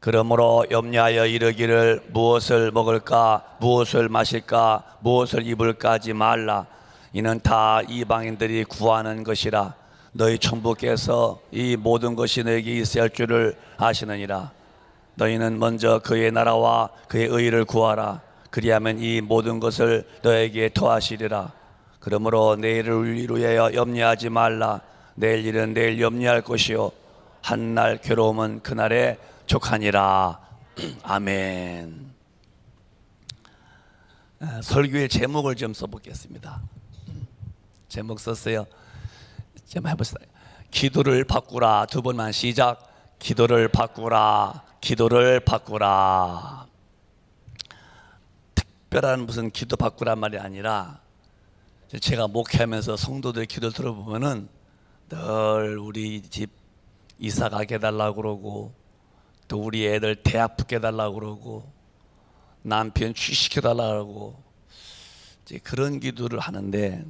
그러므로 염려하여 이르기를 무엇을 먹을까 무엇을 마실까 무엇을 입을까 하지 말라. 이는 다 이방인들이 구하는 것이라. 너희 천부께서 이 모든 것이 너에게 있어야 할 줄을 아시느니라. 너희는 먼저 그의 나라와 그의 의를 구하라. 그리하면 이 모든 것을 너에게 더하시리라. 그러므로 내일을 위하여 염려하지 말라. 내일 일은 내일 염려할 것이요 한날 괴로움은 그날에 족하니라. 아멘. 설교의 제목을 좀 써보겠습니다. 제목 썼어요. 좀 해보시다. 기도를 바꾸라. 두 번만 시작. 기도를 바꾸라. 기도를 바꾸라. 특별한 무슨 기도 바꾸란 말이 아니라, 제가 목회하면서 성도들의 기도를 들어보면은 늘 우리 집 이사 가게 해달라고 그러고, 또 우리 애들 대학 붙게 해달라고 그러고, 남편 취직시켜달라고 이제 그런 기도를 하는데,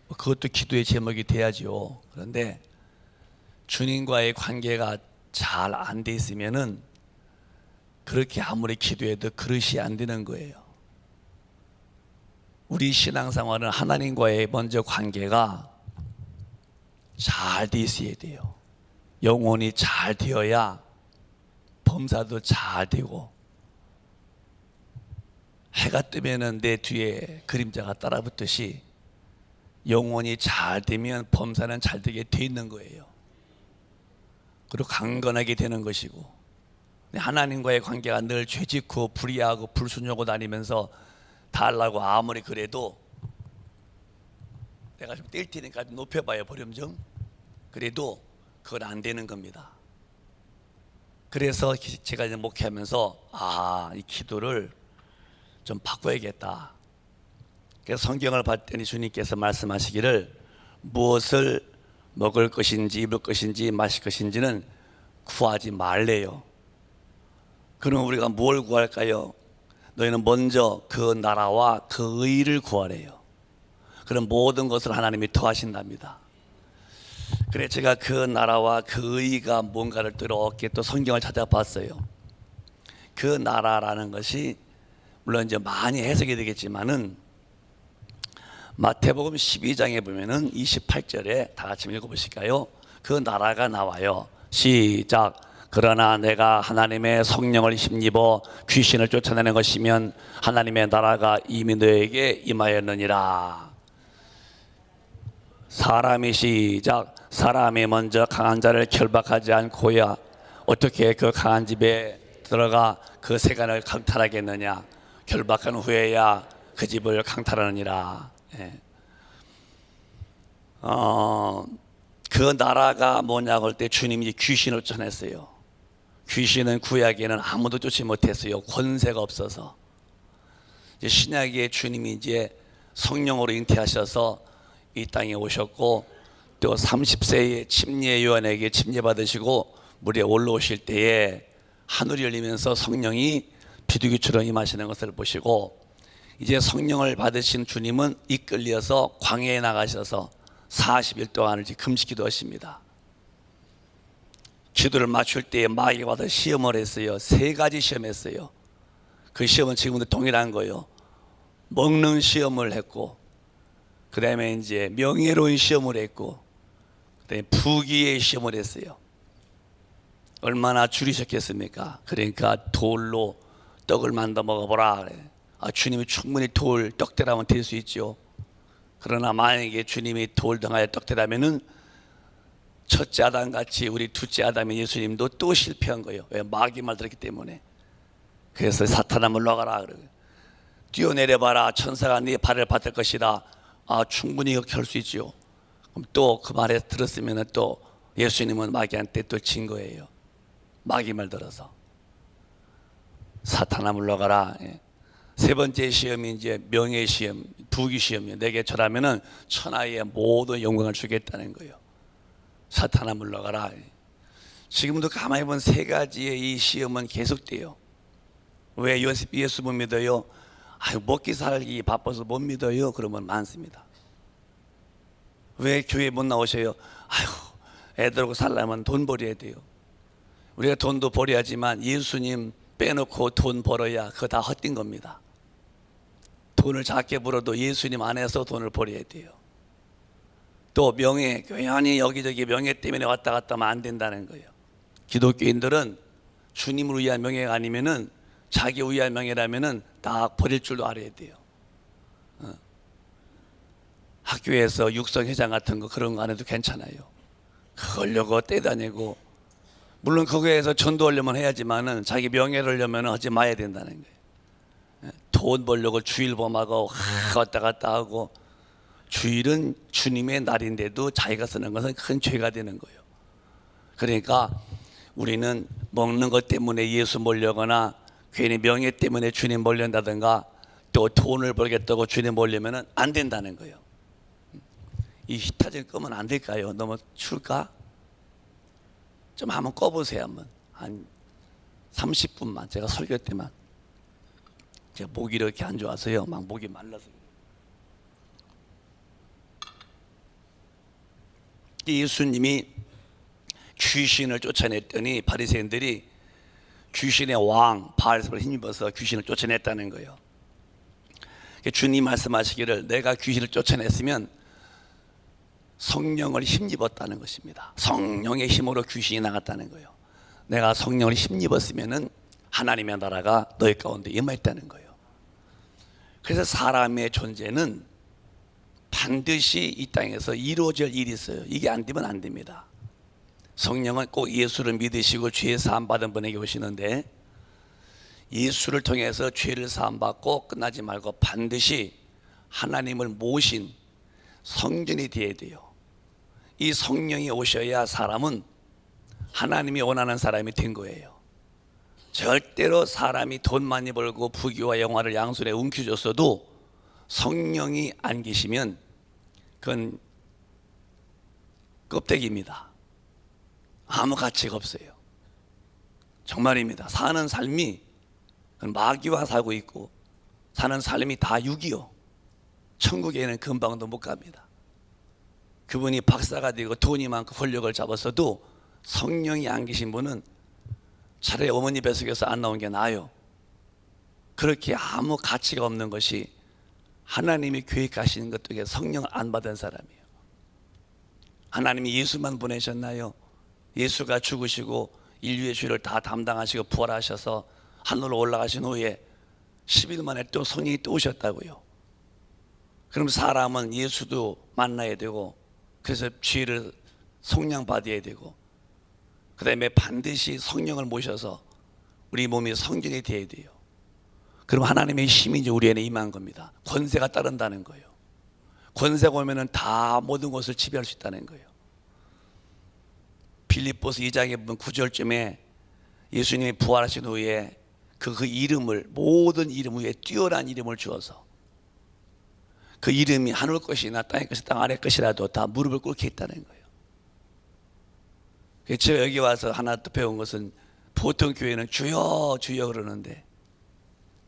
그것도 기도의 제목이 돼야죠. 그런데 주님과의 관계가 잘 안 돼 있으면은 그렇게 아무리 기도해도 그릇이 안 되는 거예요. 우리 신앙생활은 하나님과의 먼저 관계가 잘 돼 있어야 돼요. 영혼이 잘 되어야 범사도 잘 되고, 해가 뜨면은 내 뒤에 그림자가 따라붙듯이 영혼이 잘 되면 범사는 잘 되게 돼 있는 거예요. 그리고 강건하게 되는 것이고, 하나님과의 관계가 늘 죄짓고 불의하고 불순종하고 다니면서 달라고 아무리 그래도, 내가 좀 뛸 테니까 높여봐요 볼륨 좀. 그래도 그건 안 되는 겁니다. 그래서 제가 이제 목회하면서 이 기도를 좀 바꿔야겠다. 그래서 성경을 봤더니 주님께서 말씀하시기를 무엇을 먹을 것인지 입을 것인지 마실 것인지는 구하지 말래요. 그럼 우리가 뭘 구할까요? 너희는 먼저 그 나라와 그 의를 구하래요. 그럼 모든 것을 하나님이 더하신답니다. 그래 제가 그 나라와 그 의가 뭔가를 또 이렇게 또 성경을 찾아봤어요. 그 나라라는 것이 물론 이제 많이 해석이 되겠지만은, 마태복음 12장에 보면은 28절에 다 같이 읽어보실까요? 그 나라가 나와요. 시작. 그러나 내가 하나님의 성령을 힘입어 귀신을 쫓아내는 것이면 하나님의 나라가 이미 너에게 임하였느니라. 사람이 시작. 사람이 먼저 강한 자를 결박하지 않고야 어떻게 그 강한 집에 들어가 그 세간을 강탈하겠느냐. 결박한 후에야 그 집을 강탈하느니라. 그 나라가 뭐냐고 할 때 주님이 귀신을 쫓아냈어요. 귀신은 구약에는 아무도 쫓지 못했어요. 권세가 없어서. 이제 신약에 주님이 이제 성령으로 잉태하셔서 이 땅에 오셨고, 또 30세에 침례 요한에게 침례 받으시고 물에 올라오실 때에 하늘이 열리면서 성령이 비둘기처럼 임하시는 것을 보시고, 이제 성령을 받으신 주님은 이끌려서 광야에 나가셔서 40일 동안을 금식기도 하십니다. 기도를 맞출 때에 마귀가 와서 시험을 했어요. 3가지 시험했어요. 그 시험은 지금도 동일한 거예요. 먹는 시험을 했고, 그 다음에 이제 명예로운 시험을 했고, 그 다음에 부귀의 시험을 했어요. 얼마나 줄이셨겠습니까? 그러니까 돌로 떡을 만들어 먹어보라. 주님이 충분히 돌 떡대라면 될 수 있죠. 그러나 만약에 주님이 돌 등하에 떡대라면은 첫째 아담 같이 우리 둘째 아담인 예수님도 또 실패한 거예요. 왜? 마귀 말 들었기 때문에. 그래서 사탄아 물러가라 그러고, 뛰어내려봐라 천사가 네 발을 받을 것이다. 충분히 그렇게 할 수 있죠. 그럼 또 그 말에 들었으면 또 예수님은 마귀한테 또 진 거예요. 마귀 말 들어서. 사탄아 물러가라. 세 번째 시험이 이제 명예 시험, 부귀 시험이에요. 내게 절하면은 천하의 모든 영광을 주겠다는 거예요. 사탄아 물러가라. 지금도 가만히 보면 3가지의 이 시험은 계속돼요. 왜 예수 못 믿어요? 먹기 살기 바빠서 못 믿어요. 그러면 많습니다. 왜 교회 못 나오셔요? 애들하고 살려면 돈 벌어야 돼요. 우리가 돈도 벌어야지만 예수님 빼놓고 돈 벌어야 그거 다 헛된 겁니다. 돈을 작게 벌어도 예수님 안에서 돈을 벌어야 돼요. 또 명예, 교연히 여기저기 명예 때문에 왔다 갔다 하면 안 된다는 거예요. 기독교인들은 주님을 위한 명예가 아니면은, 자기 위한 명예라면은 다 버릴 줄도 알아야 돼요. 학교에서 육성회장 같은 거 그런 거 안 해도 괜찮아요. 그걸려고 떼다니고, 물론 거기에서 전도하려면 해야지만은 자기 명예를 하려면 하지 마야 된다는 거예요. 돈 벌려고 주일범하고 왔다 갔다 하고, 주일은 주님의 날인데도 자기가 쓰는 것은 큰 죄가 되는 거예요. 그러니까 우리는 먹는 것 때문에 예수 몰려거나 괜히 명예 때문에 주님 몰린다든가 또 돈을 벌겠다고 주님 몰려면 안 된다는 거예요. 이 히타를 끄면 안 될까요? 너무 추울까? 좀 한번 꺼보세요. 한번 한 30분만 제가 설교 때만. 제가 목이 이렇게 안 좋아서요, 막 목이 말라서. 예수님이 귀신을 쫓아냈더니 바리새인들이 귀신의 왕 바알세불을 힘입어서 귀신을 쫓아냈다는 거예요. 주님 말씀하시기를 내가 귀신을 쫓아냈으면 성령을 힘입었다는 것입니다. 성령의 힘으로 귀신이 나갔다는 거예요. 내가 성령을 힘입었으면은 하나님의 나라가 너희 가운데 임했다는 거예요. 그래서 사람의 존재는 반드시 이 땅에서 이루어질 일이 있어요. 이게 안 되면 안 됩니다. 성령은 꼭 예수를 믿으시고 죄 사함 받은 분에게 오시는데, 예수를 통해서 죄를 사함 받고 끝나지 말고 반드시 하나님을 모신 성전이 되어야 돼요. 이 성령이 오셔야 사람은 하나님이 원하는 사람이 된 거예요. 절대로 사람이 돈 많이 벌고 부귀와 영화를 양손에 움켜줬어도 성령이 안 계시면 그건 껍데기입니다. 아무 가치가 없어요. 정말입니다. 사는 삶이 마귀와 살고 있고 사는 삶이 다 육이요. 천국에는 금방도 못 갑니다. 그분이 박사가 되고 돈이 많고 권력을 잡았어도 성령이 안 계신 분은 차라리 어머니 뱃속에서 안 나온 게 나아요. 그렇게 아무 가치가 없는 것이 하나님이 계획하시는 것 중에 성령을 안 받은 사람이에요. 하나님이 예수만 보내셨나요? 예수가 죽으시고 인류의 죄를 다 담당하시고 부활하셔서 하늘로 올라가신 후에 10일 만에 또 성령이 또 오셨다고요. 그럼 사람은 예수도 만나야 되고, 그래서 죄를 속량 받아야 되고, 그 다음에 반드시 성령을 모셔서 우리 몸이 성전이 되어야 돼요. 그럼 하나님의 힘이 이제 우리 안에 임한 겁니다. 권세가 따른다는 거예요. 권세가 오면은 다 모든 것을 지배할 수 있다는 거예요. 빌립보서 2장에 보면 9절쯤에 예수님이 부활하신 후에 그 이름을, 모든 이름 위에 뛰어난 이름을 주어서 그 이름이 하늘 것이나 땅의 것이 땅 아래 것이라도 다 무릎을 꿇게 했다는 거예요. 제가 여기 와서 하나 또 배운 것은, 보통 교회는 주여 주여 그러는데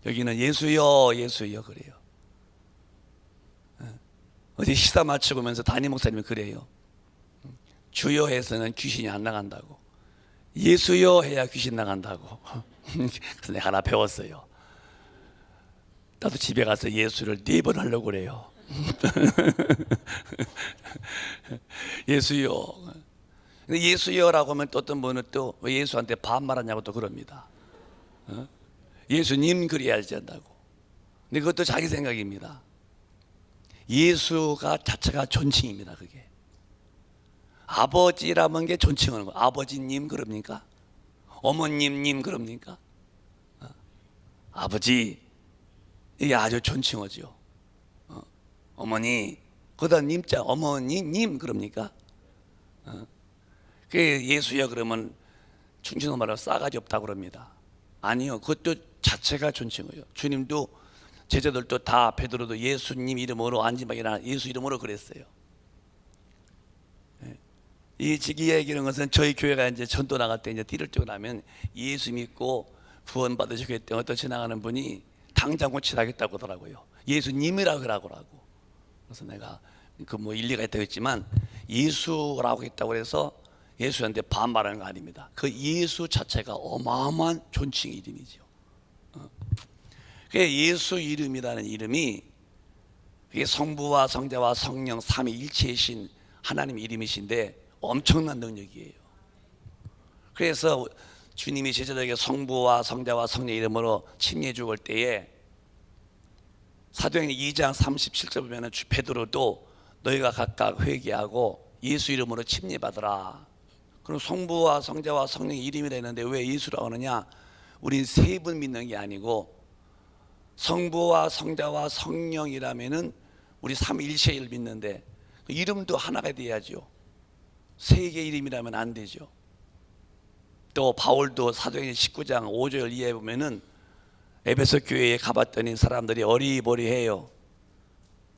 여기는 예수여 예수여 그래요. 어디 식사 마치고 오면서 담임 목사님이 그래요. 주여 해서는 귀신이 안 나간다고, 예수여 해야 귀신 나간다고. 그래서 내가 하나 배웠어요. 나도 집에 가서 예수를 4번 하려고 그래요. 예수여. 근데 예수여라고 하면 또 어떤 분은 또 왜 예수한테 반말하냐고 또 그럽니다. 예수님 그래야지 한다고. 근데 그것도 자기 생각입니다. 예수가 자체가 존칭입니다. 그게 아버지라는 게 존칭하는 거예요. 아버지님 그럽니까? 어머님님 그럽니까? 아버지, 이게 아주 존칭어죠. 어머니, 거기다 님자, 어머니님 그럽니까? 그 예수여 그러면 충칭어 말로 싸가지 없다고 그럽니다. 아니요, 그것도 자체가 존칭어예요. 주님도 제자들도 다 베드로도 예수님 이름으로 안지막이나 예수 이름으로 그랬어요. 이 지기 얘기하는 것은 저희 교회가 이제 전도 나갈 때 이제 띠를 떼고 나면 예수 믿고 구원 받으시고 했더니 어떤 지나가는 분이 당장 고치라겠다고 하더라고요. 예수님이라고 하라고. 그래서 내가 그 뭐 일리가 있다고 했지만 예수라고 했다고 해서 예수한테 반말하는 거 아닙니다. 그 예수 자체가 어마어마한 존칭 이름이죠. 그 예수 이름이라는 이름이 그게 성부와 성자와 성령 삼위일체이신 하나님 이름이신데 엄청난 능력이에요. 그래서 주님이 제자들에게 성부와 성자와 성령 이름으로 침례 주올 때에 사도행전 2장 37절 보면 베드로도 너희가 각각 회개하고 예수 이름으로 침례 받으라. 그럼 성부와 성자와 성령 이름이라 했는데 왜 예수라고 하느냐? 우린 세 분 믿는 게 아니고 성부와 성자와 성령이라면은 우리 삼위일체를 믿는데 이름도 하나가 돼야죠. 세 개의 이름이라면 안 되죠. 또 바울도 사도행전 19장 5절 이하에 보면은 에베소 교회에 가봤더니 사람들이 어리버리해요.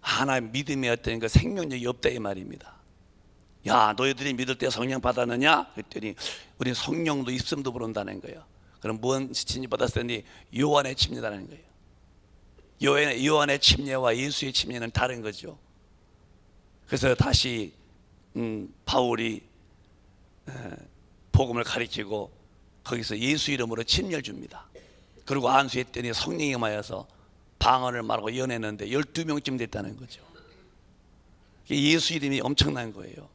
하나님 믿음의 어떤 그 생명력이 없다 이 말입니다. 야, 너희들이 믿을 때 성령 받았느냐? 그랬더니 우리 성령도 입성도 부른다는 거예요. 그럼 뭔 침례 받았더니 요한의 침례라는 거예요. 요한의 침례와 예수의 침례는 다른 거죠. 그래서 다시 바울이 복음을 가리키고 거기서 예수 이름으로 침례를 줍니다. 그리고 안수했더니 성령이 임하여서 방언을 말하고 연했는데 12명쯤 됐다는 거죠. 예수 이름이 엄청난 거예요.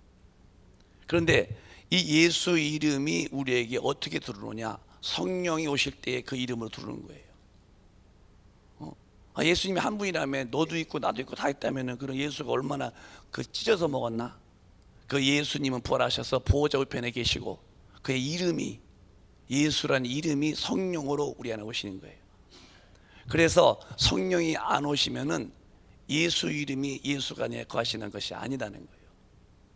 그런데 이 예수 이름이 우리에게 어떻게 들어오냐? 성령이 오실 때 그 이름으로 들어오는 거예요. 예수님이 한 분이라면 너도 있고 나도 있고 다 있다면 그런 예수가 얼마나 그 찢어서 먹었나? 그 예수님은 부활하셔서 보호자 우편에 계시고 그의 이름이 예수라는 이름이 성령으로 우리 안에 오시는 거예요. 그래서 성령이 안 오시면은 예수 이름이 예수가 안에 거하시는 것이 아니라는 거예요.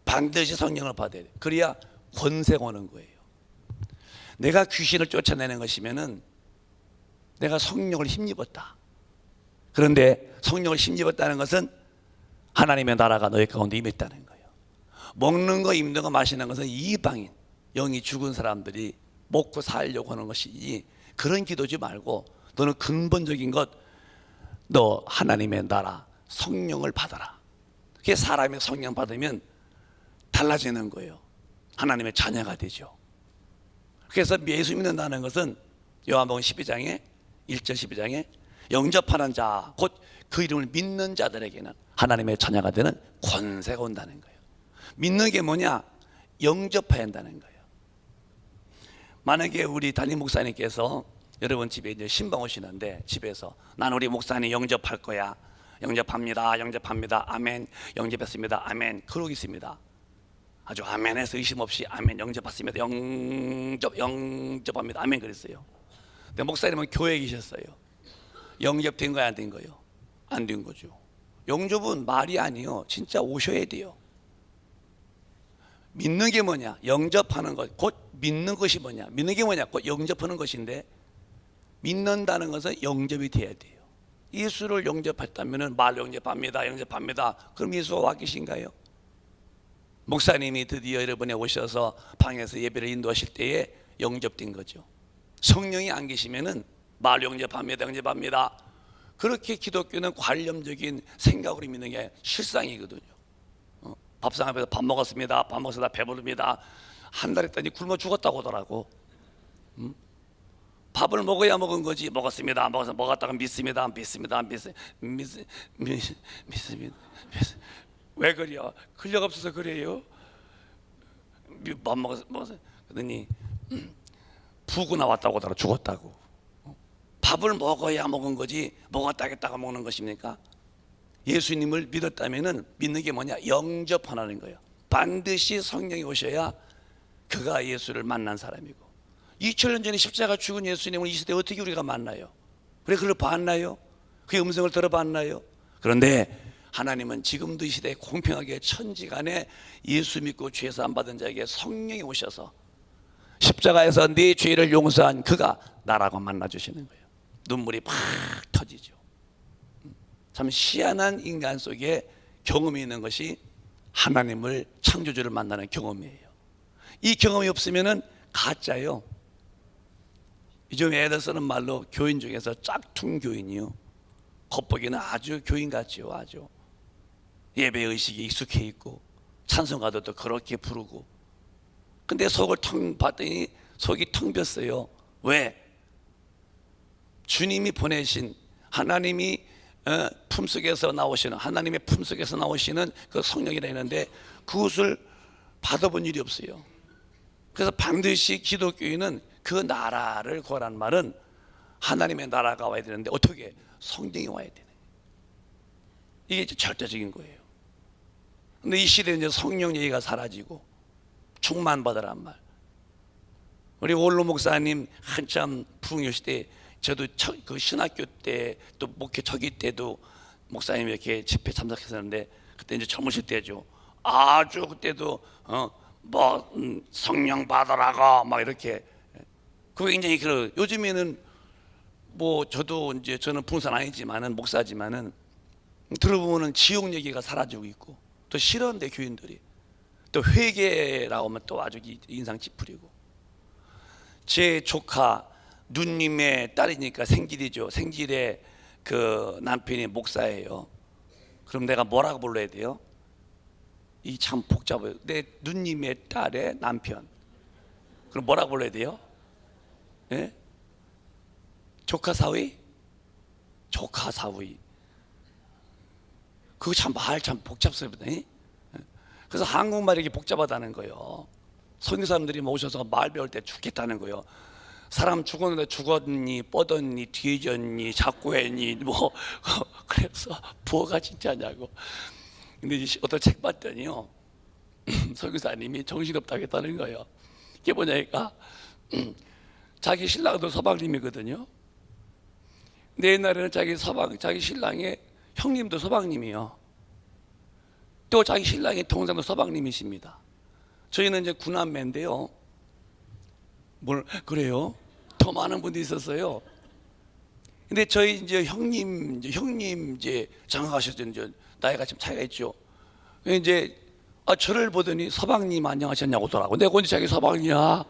반드시 성령을 받아야 돼요. 그래야 권세가 오는 거예요. 내가 귀신을 쫓아내는 것이면은 내가 성령을 힘입었다. 그런데 성령을 힘입었다는 것은 하나님의 나라가 너희 가운데 임했다는 거예요. 먹는 거, 입는 거, 마시는 것은 이방인, 영이 죽은 사람들이 먹고 살려고 하는 것이지 그런 기도지 말고 너는 근본적인 것, 너 하나님의 나라 성령을 받아라. 그게 사람이 성령 받으면 달라지는 거예요. 하나님의 자녀가 되죠. 그래서 예수 믿는다는 것은 요한복음 12장에 1절 12장에 영접하는 자, 곧 그 이름을 믿는 자들에게는 하나님의 자녀가 되는 권세가 온다는 거예요. 믿는 게 뭐냐? 영접해야 한다는 거예요. 만약에 우리 담임 목사님께서 여러분 집에 이제 신방 오시는데 집에서 난 우리 목사님 영접할 거야. 영접합니다. 영접합니다. 아멘. 영접했습니다. 아멘. 그러고 있습니다. 아주 아멘해서 의심 없이 아멘 영접받습니다. 영접합니다. 아멘 그랬어요. 근데 목사님은 교회에 계셨어요. 영접된 거야 안 된 거예요? 안 된 거죠. 영접은 말이 아니에요. 진짜 오셔야 돼요. 믿는 게 뭐냐? 영접하는 것, 곧 믿는 것이 뭐냐? 믿는 게 뭐냐? 곧 영접하는 것인데 믿는다는 것은 영접이 돼야 돼요. 예수를 영접했다면 말 영접합니다. 영접합니다. 그럼 예수가 와 계신가요? 목사님이 드디어 여러분에 오셔서 방에서 예배를 인도하실 때에 영접된 거죠. 성령이 안 계시면은 말 영접합니다. 영접합니다. 그렇게 기독교는 관념적인 생각으로 믿는 게 실상이거든요. 밥상 앞에서 밥 먹었습니다. 밥 먹었습니다. 배부릅니다. 한 달 했더니 굶어 죽었다고 하더라고. 밥을 먹어야 먹은 거지. 먹었습니다. 먹었다가 믿습니다. 믿습니다. 왜 그래요? 근력 없어서 그래요? 밥 먹었어. 그러더니 부고 나왔다고 하더라. 죽었다고. 밥을 먹어야 먹은 거지 먹었다 했다가 먹는 것입니까? 예수님을 믿었다면은 믿는 게 뭐냐? 영접하라는 거예요. 반드시 성령이 오셔야 그가 예수를 만난 사람이고 2000년 전에 십자가 죽은 예수님을 이 시대에 어떻게 우리가 만나요? 그래 그걸 봤나요? 그의 음성을 들어봤나요? 그런데 하나님은 지금도 이 시대에 공평하게 천지간에 예수 믿고 죄 사함 받은 자에게 성령이 오셔서 십자가에서 네 죄를 용서한 그가 나라고 만나주시는 거예요. 눈물이 팍 터지죠. 참 희한한 인간 속에 경험이 있는 것이 하나님을 창조주를 만나는 경험이에요. 이 경험이 없으면 가짜예요. 요즘 애들 쓰는 말로 교인 중에서 짝퉁 교인이요. 겉보기는 아주 교인 같지요. 아주 예배 의식이 익숙해 있고 찬송가도 또 그렇게 부르고 근데 속을 텅 봤더니 속이 텅 비었어요. 왜? 주님이 보내신 하나님이 품속에서 나오시는, 하나님의 품속에서 나오시는 그 성령이라 했는데 그것을 받아본 일이 없어요. 그래서 반드시 기독교인은 그 나라를 구하라는 말은 하나님의 나라가 와야 되는데 어떻게? 성령이 와야 되네. 이게 이제 절대적인 거예요. 근데 이 시대는 이제 성령 얘기가 사라지고 충만 받으란 말. 우리 원로 목사님 한참 부흥회 시대, 저도 그 신학교 때 또 목회 초기 때도 목사님 이렇게 집회 참석했었는데 그때 이제 젊으실 때죠. 아주 그때도 성령 받으라고 막 이렇게. 그게 굉장히 요즘에는 뭐 저도 이제 저는 부흥사 아니지만은 목사지만은 들어보면은 지옥 얘기가 사라지고 있고 또 싫어한대 교인들이. 또 회개라고 하면 또 아주 인상 찌푸리고. 제 조카 누님의 딸이니까 생질이죠. 생질의 그 남편이 목사예요. 그럼 내가 뭐라고 불러야 돼요? 이 참 복잡해요. 내 누님의 딸의 남편. 그럼 뭐라고 불러야 돼요? 예? 조카 사위? 조카 사위. 그거 참 말 참 복잡스럽다. 그래서 한국말이 이렇게 복잡하다는 거예요. 선교사람들이 오셔서 말 배울 때 죽겠다는 거예요. 사람 죽었는데 죽었니, 뻗었니, 뒤졌니, 자꾸 했니, 뭐 그래서 부어가 진짜냐고. 근데 이제 어떤 책 봤더니요, 선교사님이 정신없다고 했다는 거예요. 이게 뭐냐니까 자기 신랑도 서방님이거든요. 근데 옛날에는 자기 신랑의 형님도 서방님이요. 또 자기 신랑의 동생도 서방님이십니다. 저희는 이제 구남매인데요. 뭘 그래요? 더 많은 분들이 있었어요. 근데 저희 이제 형님 이제 장가가셨죠. 이제 나이가 좀 차이가 있죠. 이제 저를 보더니 서방님 안녕하셨냐고 하더라고. 내가 언제 자기 서방이야?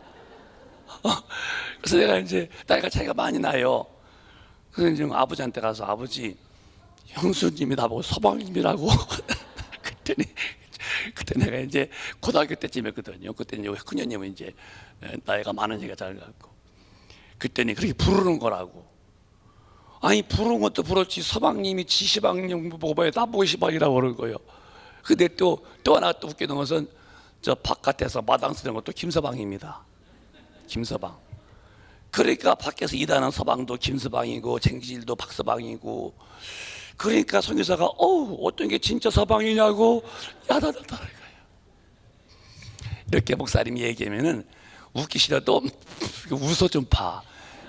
그래서 내가 이제 나이가 차이가 많이 나요. 그래서 이제 아버지한테 가서 아버지 형수님이 나보고 서방님이라고. 그때 내가 이제 고등학교 때쯤이었거든요. 그때 이제 큰형님은 이제 나이가 많으니까 잘 갖고 그때는 그렇게 부르는 거라고. 아니 부르는 것도 부르지 서방님이 지시방님 보고 봐야 나보고 시방이라고 그러는 거예요. 근데 또 하나 또 웃기는 것은 저 바깥에서 마당 쓰는 것도 김서방입니다. 김서방. 그러니까 밖에서 일하는 서방도 김서방이고 쟁질도 박서방이고. 그러니까 선교사가 어떤 게 진짜 서방이냐고 야단하더라는 거예요. 이렇게 목사님이 얘기하면은 웃기 싫어도 웃어 좀 봐.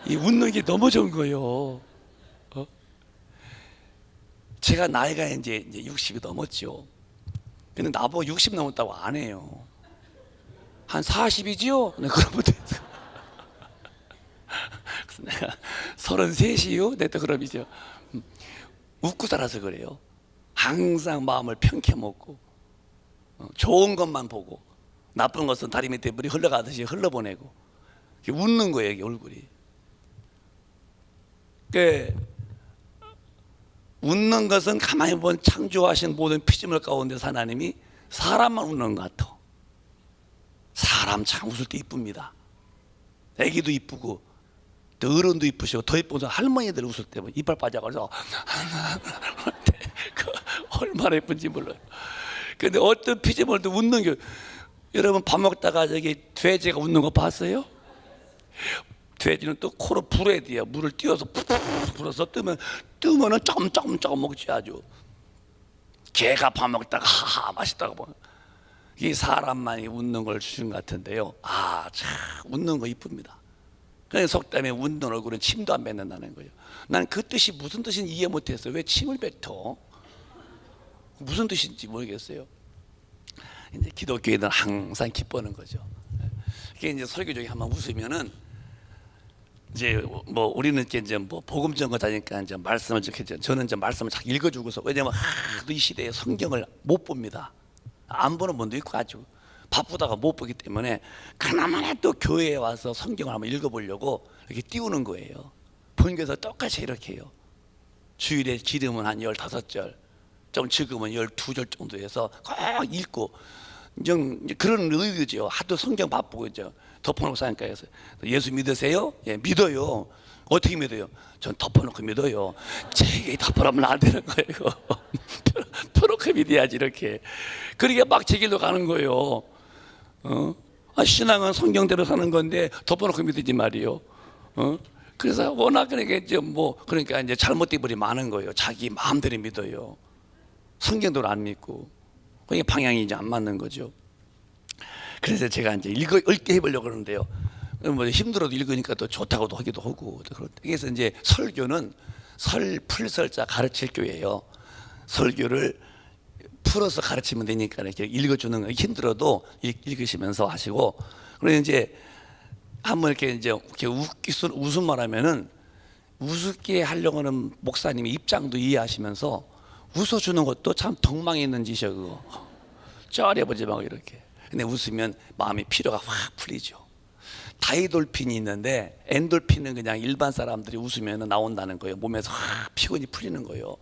이 웃는 게 너무 좋은 거예요. 제가 나이가 이제 60이 넘었죠. 근데 나보고 60 넘었다고 안 해요. 한 40이지요? 네, 그러면 돼. 그래서 내가 33이요? 네, 또 그럼이죠. 웃고 살아서 그래요. 항상 마음을 편케 먹고 좋은 것만 보고 나쁜 것은 다리 밑에 물이 흘러가듯이 흘러보내고 웃는 거예요. 이게 얼굴이. 웃는 것은 가만히 보면 창조하신 모든 피조물 가운데서 하나님이 사람만 웃는 것 같아. 사람 참 웃을 때 이쁩니다. 애기도 이쁘고 또 어른도 이쁘시고 더 이쁜 할머니들 웃을 때 이빨 빠져가지고 얼마나 예쁜지 몰라요. 근데 어떤 피조물도 웃는 게, 여러분 밥 먹다가 저기 돼지가 웃는 거 봤어요? 돼지는 또 코로 불어야 돼요. 물을 띄워서 푹푹 불어서 뜨면은 조금 먹지 아주. 개가 밥 먹다가 하하 맛있다고 보면 이 사람만이 웃는 걸 주신 것 같은데요. 참 웃는 거 이쁩니다. 그래서 속담에 웃는 얼굴은 침도 안 뱉는다는 거예요. 난 그 뜻이 무슨 뜻인지 이해 못했어요. 왜 침을 뱉어? 무슨 뜻인지 모르겠어요. 이제 기독교인들은 항상 기뻐하는 거죠. 이게 이제 설교 중에 한번 웃으면은 이제 뭐 우리는 이제 뭐 복음 전거자니까 이제 말씀을 저는 이제 말씀을 잘 읽어주고서, 왜냐면 하도 이 시대에 성경을 못 봅니다. 안 보는 분도 있고 아주 바쁘다가 못 보기 때문에 그나마나 또 교회에 와서 성경을 한번 읽어보려고 이렇게 띄우는 거예요. 본교에서 똑같이 이렇게 해요. 주일에 기름은 한 15절, 좀 적으면 12절 정도 해서 꼭 읽고, 이제 그런 의도죠. 하도 성경 바쁘고 이제 덮어놓고 사니까 해서 예수 믿으세요? 예, 믿어요. 어떻게 믿어요? 전 덮어놓고 믿어요. 제게 덮어놓으면 안 되는 거예요. 펴놓고 믿어야지 이렇게. 그러니까 막 제 길로 가는 거예요. 신앙은 성경대로 사는 건데 덮어놓고 믿으지 말이요. 그래서 워낙 그러니까 이제 잘못된 분이 많은 거예요. 자기 마음대로 믿어요. 성경대로 안 믿고. 그러니까 방향이 이제 안 맞는 거죠. 그래서 제가 이제 읽게 해보려고 그러는데요. 뭐 힘들어도 읽으니까 또 좋다고도 하기도 하고. 그래서 이제 설교는 풀설자 가르칠 교회예요. 설교를 풀어서 가르치면 되니까 이렇게 읽어주는 거 힘들어도 읽으시면서 하시고. 그리고 이제 한번 이렇게 웃음말 하면은 우습게 하려고 하는 목사님의 입장도 이해하시면서 웃어주는 것도 참 덕망이 있는 짓이야 그거. 쩌려보지 말고 이렇게. 근데 웃으면 마음의 피로가 확 풀리죠. 다이돌핀이 있는데 엔돌핀은 그냥 일반 사람들이 웃으면 나온다는 거예요. 몸에서 확 피곤이 풀리는 거예요.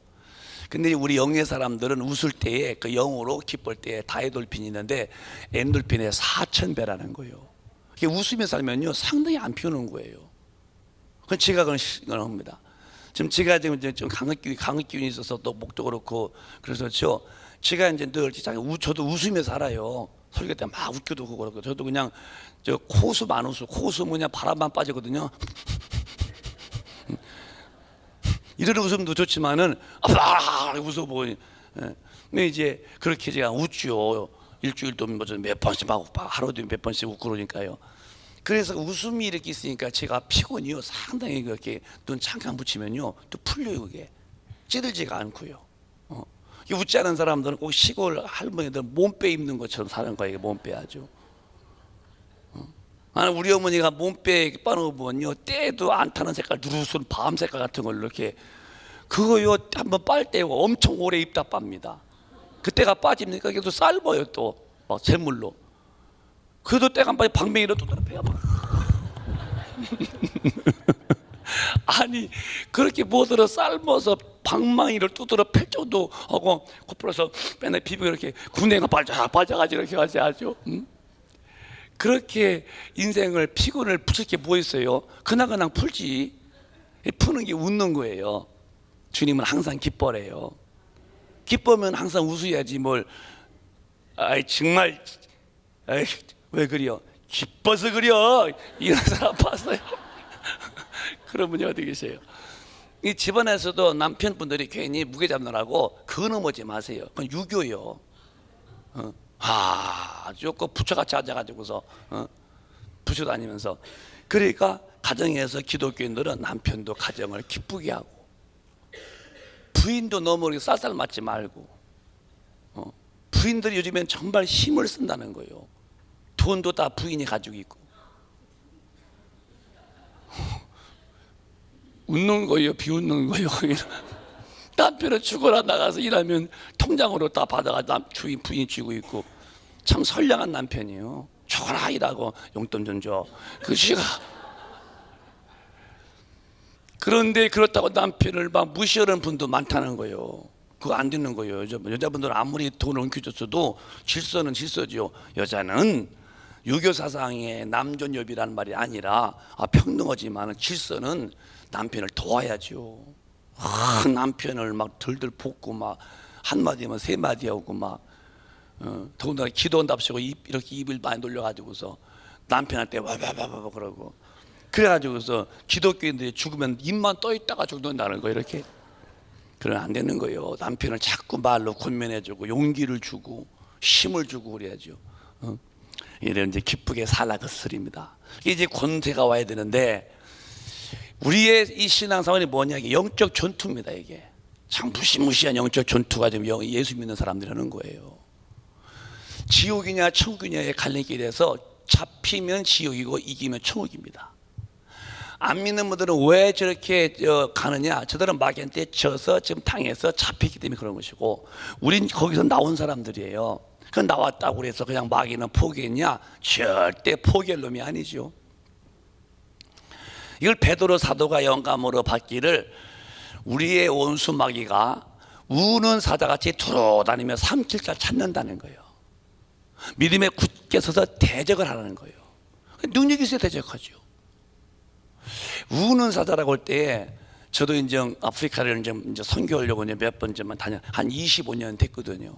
근데 우리 영의 사람들은 웃을 때에 그 영으로 기쁠 때에 다이돌핀이 있는데 엔돌핀의 4,000배라는 거예요. 웃으며 살면요 상당히 안 피우는 거예요. 그건 제가 그런 합니다. 제가 좀 강의 기운이 있어서 또 목도 그렇고 그래서 제가 이제 늘 저도 웃으며 살아요. 설교 때 막 웃겨도 그렇고 저도 그냥 코웃음 안 웃어. 코웃음 그냥 바람만 빠지거든요. 이런 웃음도 좋지만은 웃어보고. 근데 이제 그렇게 제가 웃죠. 일주일도 몇 번씩 막 하루도 몇 번씩 웃고 그러니까요. 그래서 웃음이 이렇게 있으니까 제가 피곤이요 상당히 그렇게 눈 잠깐 붙이면요 또 풀려요. 그게 찌들지가 않고요. 웃지 않은 사람들은 꼭 시골 할머니들 몸빼 입는 것처럼 사는 거예요. 몸빼 아주. 우리 어머니가 몸빼 빠놓으면요 때도 안 타는 색깔 누르순 밤 색깔 같은 걸로 이렇게 그거요 한번 빨 때고 엄청 오래 입다 빱니다. 그때가 빠집니까? 계속 삶아요 또 막 잿물로. 그래도 때가 한 번에 방맹이로 두드려 패요. 아니 그렇게 못으로 삶아서 방망이를 두드려 팰 정도 하고 코풀어서 맨날 피부가 이렇게 군대가 빠져가지고 이렇게 하지 아주. 그렇게 인생을 피곤을 풀 게 뭐 있어요? 그냥 풀지. 푸는 게 웃는 거예요. 주님은 항상 기뻐래요. 기뻐면 항상 웃어야지 뭘. 정말 왜 그래요? 기뻐서 그래요. 이런 사람 봤어요? 그런 분이 어디 계세요? 이 집안에서도 남편분들이 괜히 무게 잡느라고 그거 넘어지 마세요. 그건 유교요. 조금 부처같이 앉아가지고서 부처 다니면서. 그러니까 가정에서 기독교인들은 남편도 가정을 기쁘게 하고 부인도 너무 그렇게 쌀쌀 맞지 말고. 부인들이 요즘엔 정말 힘을 쓴다는 거예요. 돈도 다 부인이 가지고 있고. 웃는 거예요, 비웃는 거예요. 남편은 죽어라 나가서 일하면 통장으로 다 받아가지고 부인이 쥐고 있고. 참 선량한 남편이에요. 죽어라 일하고 용돈 좀 줘. 그 시가. 그런데 그렇다고 남편을 막 무시하는 분도 많다는 거예요. 그거 안 듣는 거예요. 여자분들은 아무리 돈을 엉켜줬어도 질서는 질서죠. 여자는 유교 사상의 남존여비라는 말이 아니라 평등하지만 질서는 남편을 도와야죠. 남편을 막 들들 볶고 막 한마디면 세마디 하고 막 더군다나 기도한답시고 이렇게 입을 많이 놀려가지고서 남편한테 와바바바 그러고 그래가지고서 기독교인들이 죽으면 입만 떠 있다가 죽는다는 거 이렇게. 그러면 안 되는 거예요. 남편을 자꾸 말로 권면해주고 용기를 주고 힘을 주고 그래야죠. 이런 이제 기쁘게 살라 그 소리입니다. 이제 권세가 와야 되는데 우리의 이 신앙생활이 뭐냐? 이게 영적 전투입니다. 이게 참 무시무시한 영적 전투가 지금 예수 믿는 사람들이 하는 거예요. 지옥이냐 천국이냐의 갈림길에서 잡히면 지옥이고 이기면 천국입니다. 안 믿는 분들은 왜 저렇게 가느냐? 저들은 마귀한테 져서 지금 당해서 잡히기 때문에 그런 것이고 우린 거기서 나온 사람들이에요. 그 나왔다고 그래서 그냥 마귀는 포기했냐? 절대 포기할 놈이 아니죠. 이걸 베드로 사도가 영감으로 받기를 우리의 원수 마귀가 우는 사자같이 돌아다니며 삼킬자 찾는다는 거예요. 믿음에 굳게 서서 대적을 하라는 거예요. 능력이 있어야 대적하죠. 우는 사자라고 할 때 저도 이제 아프리카를 이제 선교하려고 이제 몇 번째만 한 25년 됐거든요.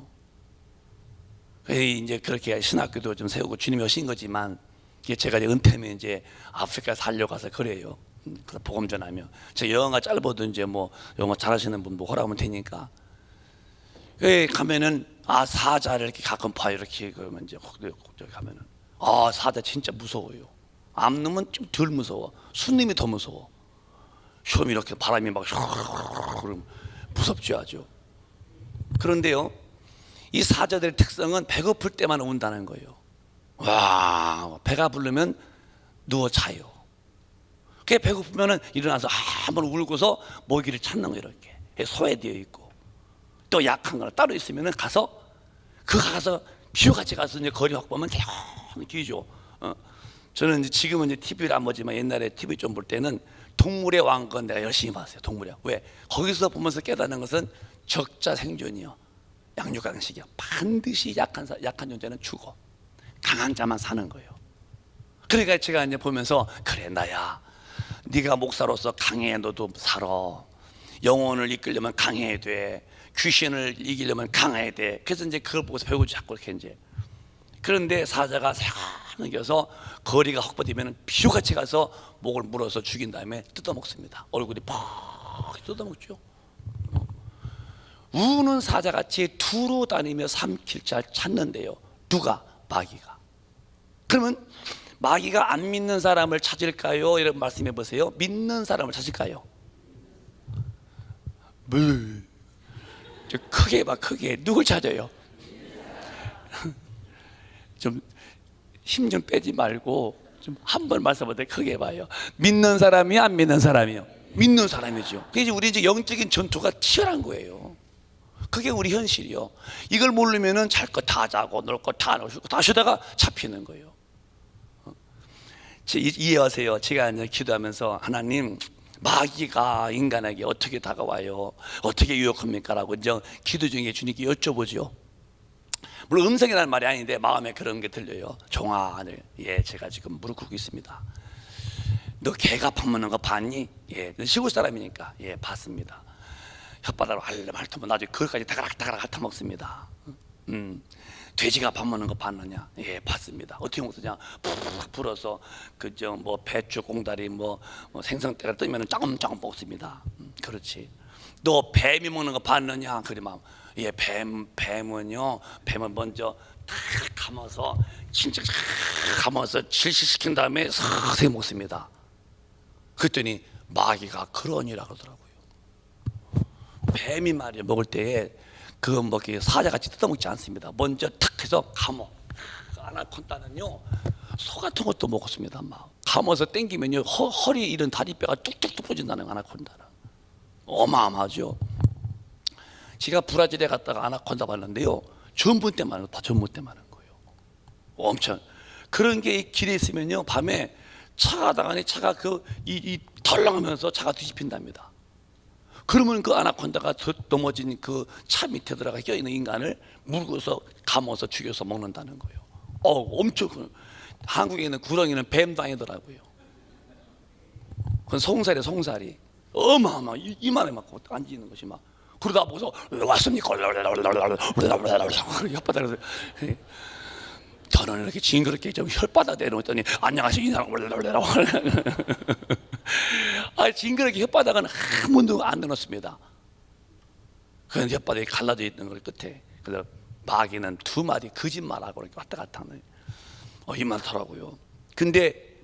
이제 그렇게 신학교도 좀 세우고 주님이 오신 거지만, 이게 제가 이제 은퇴하면 이제 아프리카 살려고 가서 그래요. 복음 전하며. 제 영어가 짧아도 이제 뭐 영어 잘하시는 분 뭐 허락하면 되니까. 가면은 사자를 이렇게 가끔 봐요. 이렇게 그러면 이제 저기 가면은 사자 진짜 무서워요. 암놈은 좀 덜 무서워. 순놈이 더 무서워. 시험이 이렇게 바람이 막 그럼 무섭죠 아주. 그런데요, 이 사자들의 특성은 배고플 때만 운다는 거예요. 와, 배가 부르면 누워 자요. 그게 배고프면은 일어나서 한번 울고서 먹이를 찾는 거예요. 이렇게 소외되어 있고, 또 약한 거나 따로 있으면은 가서 비호같이 가서 이제 거리 확보하면 조용히 뒤죠. 저는 이제 지금은 이제 TV를 안 보지만 옛날에 TV 좀 볼 때는 동물의 왕건 내가 열심히 봤어요. 동물의 왕. 왜? 거기서 보면서 깨닫는 것은 적자 생존이요, 양육강식이요. 반드시 약한 존재는 죽어. 강한 자만 사는 거예요. 그러니까 제가 이제 보면서, 그래 나야, 네가 목사로서 강해. 너도 살아. 영혼을 이끌려면 강해야 돼. 귀신을 이기려면 강해야 돼. 그래서 이제 그걸 보고서 배우고 자꾸 이렇게 이제. 그런데 사자가 새가늘겨서 거리가 확보되면 비호같이 가서 목을 물어서 죽인 다음에 뜯어먹습니다. 얼굴이 팍 뜯어먹죠. 우는 사자같이 두루 다니며 삼킬 자 찾는데요. 누가? 마귀가. 그러면 마귀가 안 믿는 사람을 찾을까요? 이런 말씀해 보세요. 믿는 사람을 찾을까요? 크게 봐, 크게. 누굴 찾아요? 좀 힘 좀 빼지 말고 좀 한 번 말씀하되 크게 봐요. 믿는 사람이요, 안 믿는 사람이요? 믿는 사람이죠. 그래서 우리 이제 영적인 전투가 치열한 거예요. 그게 우리 현실이요. 이걸 모르면은 잘 거 다 자고 놀 거 다 놀고 다 쉬다가 잡히는 거예요. 이해하세요. 제가 이제 기도하면서, 하나님, 마귀가 인간에게 어떻게 다가와요? 어떻게 유혹합니까? 라고 이제 기도 중에 주님께 여쭤보죠. 물론 음성이라는 말이 아닌데 마음에 그런 게 들려요. 종아, 제가 지금 무릎 꿇고 있습니다. 너 개가 밥 먹는 거 봤니? 너 시골 사람이니까 봤습니다. 혓바닥으로 핥으면 나중에 그것까지 다가락 핥아먹습니다. 돼지가 밥 먹는 거 봤느냐? 봤습니다. 어떻게 먹느냐? 푹 불어서 뭐 배추 공다리 뭐 생선대가 뜨면 조금 먹습니다. 그렇지. 너 뱀이 먹는 거 봤느냐? 그러면 뱀은요, 뱀은 먼저 탁 감아서 진짜 감아서 질식시킨 다음에 서서히 먹습니다. 그랬더니 마귀가 그러니라 그러더라고요. 뱀이 말이야 먹을 때에 그거 먹기 사자같이 뜯어먹지 않습니다. 먼저 탁 해서 감어. 아나콘다는요, 소 같은 것도 먹었습니다. 막 감아서 땡기면요, 허리 이런 다리뼈가 뚝뚝뚝 부러진다는, 아나콘다는. 어마어마하죠. 제가 브라질에 갔다가 아나콘다 봤는데요, 전분 때만 하는 거예요. 엄청. 그런 게 길에 있으면요, 밤에 차가 나가니 차가 이 덜렁하면서 차가 뒤집힌답니다. 그러면 그 아나콘다가 넘어진 그 차 밑에 들어가 껴있는 인간을 물고서 감아서 죽여서 먹는다는 거예요. 엄청. 한국에 있는 구렁이는 뱀당이더라고요. 그건 송사리. 어마어마 이만해 막 앉아있는 것이 막. 그러다 보고서 왔습니까? 혓바닥에서 저는 이렇게 징그럽게 좀 혓바닥 내놓았더니 안녕하십니까? 징그럽게 혓바닥은 한 번도 안 내놓습니다. 그런 혓바닥이 갈라져 있는 걸 끝에. 그래서 마귀는 두 마디 거짓말하고 이렇게 왔다 갔다 하는 이만하더라고요. 근데